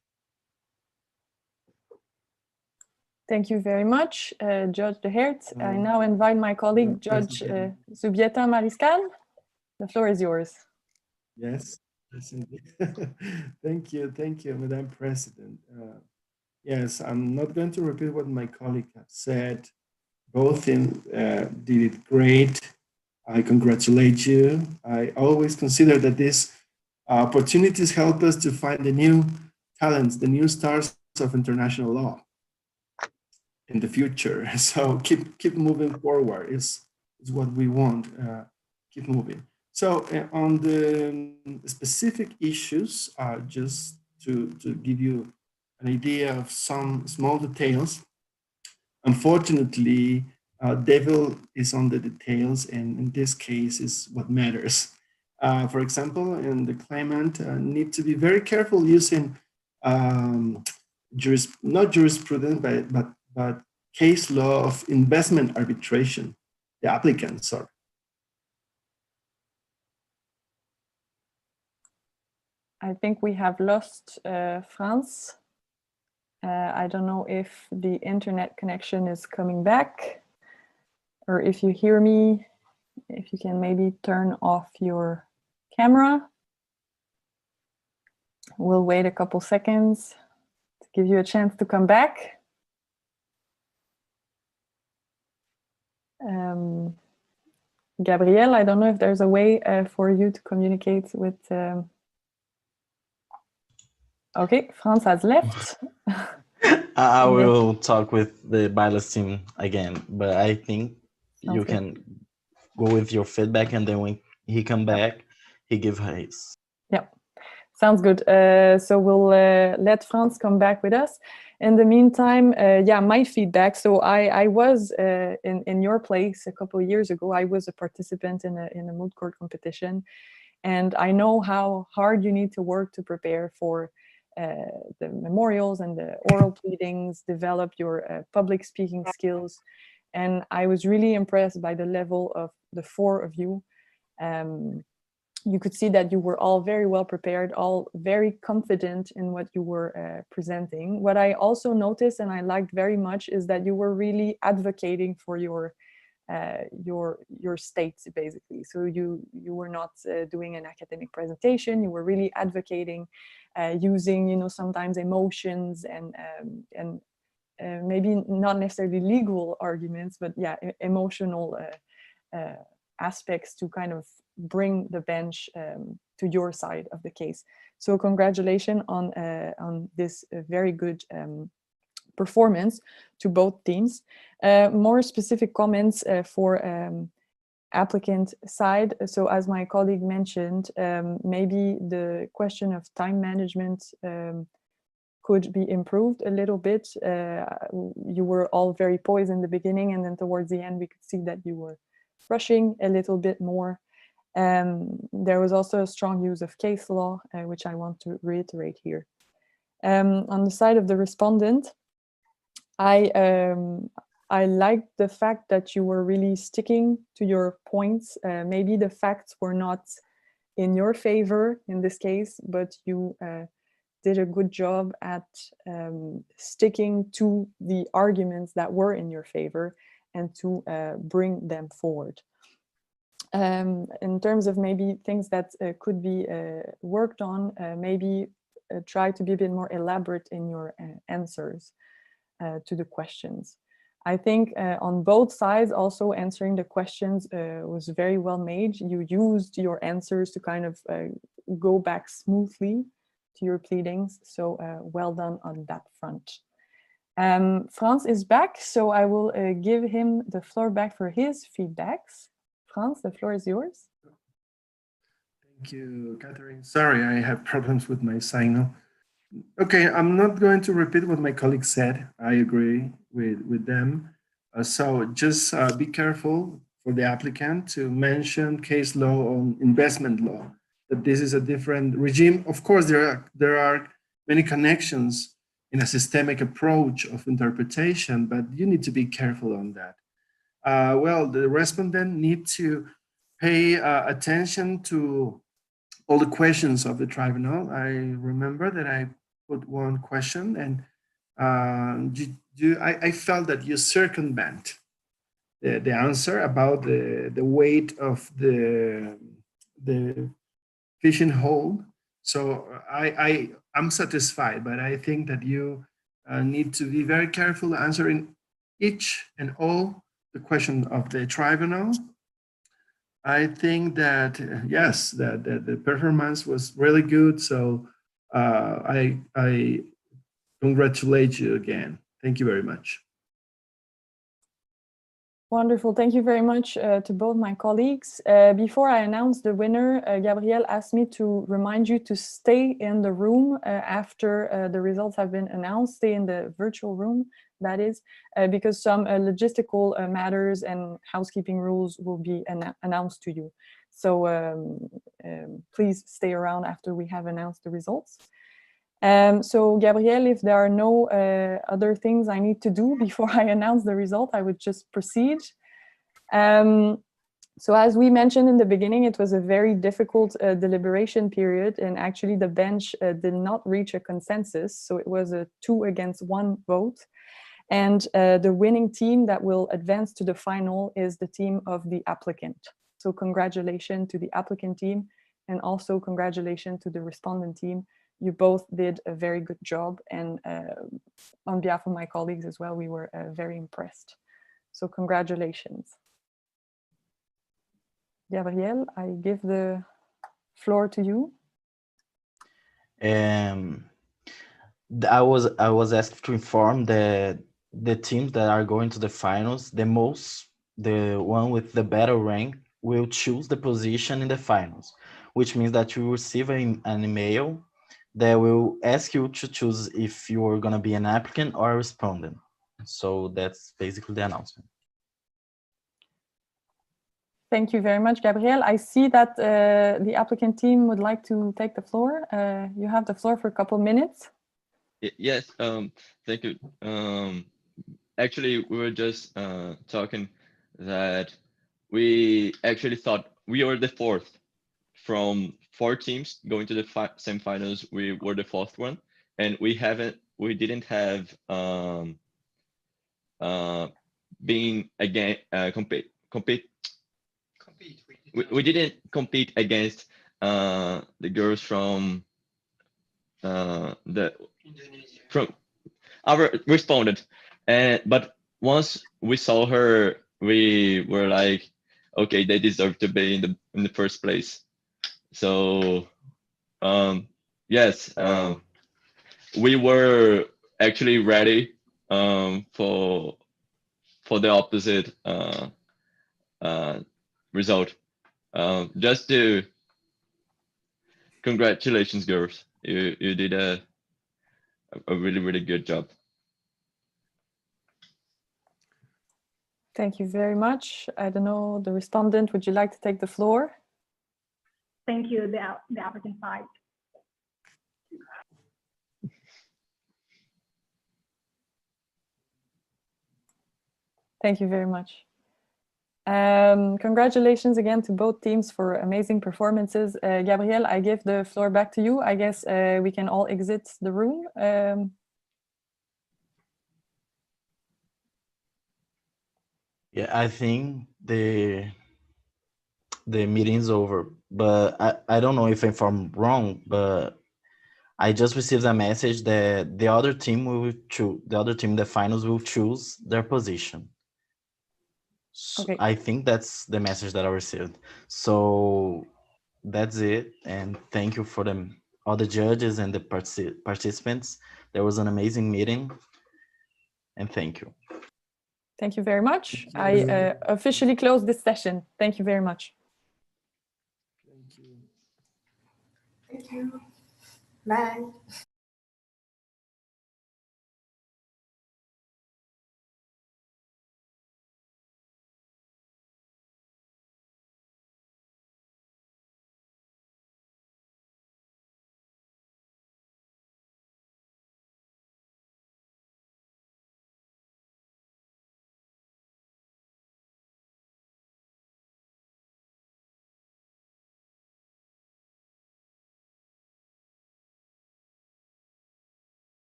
Thank you very much, Judge De Hert. I now invite my colleague, Judge Zubieta Mariscal. The floor is yours. Yes, yes, indeed. Thank you, Madam President. Yes, I'm not going to repeat what my colleague have said. Both did it great. I congratulate you. I always consider that these opportunities help us to find the new talents, the new stars of international law in the future. So keep moving forward is what we want. Keep moving. So on the specific issues, just to give you an idea of some small details, unfortunately, devil is on the details, and in this case is what matters. For example, in the claimant need to be very careful using not jurisprudence, but case law of investment arbitration, the applicant, sorry. I think we have lost Frans. I don't know if the internet connection is coming back, or if you hear me, if you can maybe turn off your camera. We'll wait a couple seconds to give you a chance to come back. Gabrielle, I don't know if there's a way for you to communicate with... Okay, Frans has left. I will talk with the Bilas team again, but I think you can go with your feedback, and then when he come back, he give his. Yeah, sounds good. So we'll let Frans come back with us. In the meantime, yeah, my feedback. So I was in your place a couple of years ago. I was a participant in a moot court competition, and I know how hard you need to work to prepare for the memorials and the oral pleadings, develop your public speaking skills. And I was really impressed by the level of the four of you. You could see that you were all very well prepared, all very confident in what you were presenting. What I also noticed and I liked very much is that you were really advocating for your state, basically. So you were not doing an academic presentation. You were really advocating, using sometimes emotions and maybe not necessarily legal arguments, but yeah, emotional aspects to kind of bring the bench to your side of the case. So congratulations on this very good performance to both teams. More specific comments for applicant side. So as my colleague mentioned, maybe the question of time management could be improved a little bit. You were all very poised in the beginning, and then towards the end, we could see that you were rushing a little bit more. There was also a strong use of case law, which I want to reiterate here. On the side of the respondent, I liked the fact that you were really sticking to your points. Maybe the facts were not in your favor in this case, but you did a good job at sticking to the arguments that were in your favor and to bring them forward. In terms of maybe things that could be worked on, maybe try to be a bit more elaborate in your answers to the questions. I think on both sides, also answering the questions was very well made. You used your answers to kind of go back smoothly to your pleadings. So well done on that front. Frans is back, so I will give him the floor back for his feedbacks. Frans, the floor is yours. Thank you, Catherine. Sorry, I have problems with my signal. Okay, I'm not going to repeat what my colleague said. I agree with them. So just be careful for the applicant to mention case law on investment law, that this is a different regime. Of course, there are many connections in a systemic approach of interpretation, but you need to be careful on that. Well, the respondent need to pay attention to all the questions of the tribunal. I remember that I put one question, and I felt that you circumvent the answer about the weight of the fishing hole. So I'm satisfied, but I think that you need to be very careful answering each and all the question of the tribunal. I think that, yes, that the performance was really good. So I congratulate you again. Thank you very much. Wonderful. Thank you very much to both my colleagues. Before I announce the winner, Gabrielle asked me to remind you to stay in the room after the results have been announced, stay in the virtual room, that is, because some logistical matters and housekeeping rules will be announced to you. So please stay around after we have announced the results. So Gabrielle, if there are no other things I need to do before I announce the result, I would just proceed. So as we mentioned in the beginning, it was a very difficult deliberation period, and actually the bench did not reach a consensus. So it was a 2-against-1 vote. And the winning team that will advance to the final is the team of the applicant. So congratulations to the applicant team, and also congratulations to the respondent team. You both did a very good job, and on behalf of my colleagues as well, we were very impressed. So congratulations. Gabrielle, I give the floor to you. I was asked to inform the teams that are going to the finals, the one with the better rank will choose the position in the finals, which means that you receive an email that will ask you to choose if you are going to be an applicant or a respondent. So that's basically the announcement. Thank you very much, Gabrielle. I see that the applicant team would like to take the floor. You have the floor for a couple minutes. Yes, thank you. Actually, we were just talking that we actually thought we were the fourth. From 4 teams going to the semifinals, we were the 4th one, and we didn't have being again compete. We didn't compete against the girls from from our respondent, but once we saw her, we were like, okay, they deserve to be in the first place. So yes, we were actually ready for the opposite result. Just to congratulations, girls. You did a really, really good job. Thank you very much. I don't know, the respondent, would you like to take the floor? Thank you, the applicant side. Thank you very much. Congratulations again to both teams for amazing performances. Gabrielle, I give the floor back to you. I guess we can all exit the room. Yeah, I think the meeting's over, but I don't know if I'm wrong, but I just received a message that the other team will choose, the other team in the finals will choose their position. So Okay. I think that's the message that I received. So that's it, and thank you for them, all the judges and the participants. There was an amazing meeting, and thank you. Thank you very much. Thank you. I officially close this session. Thank you very much. Thank you. Thank you. Bye.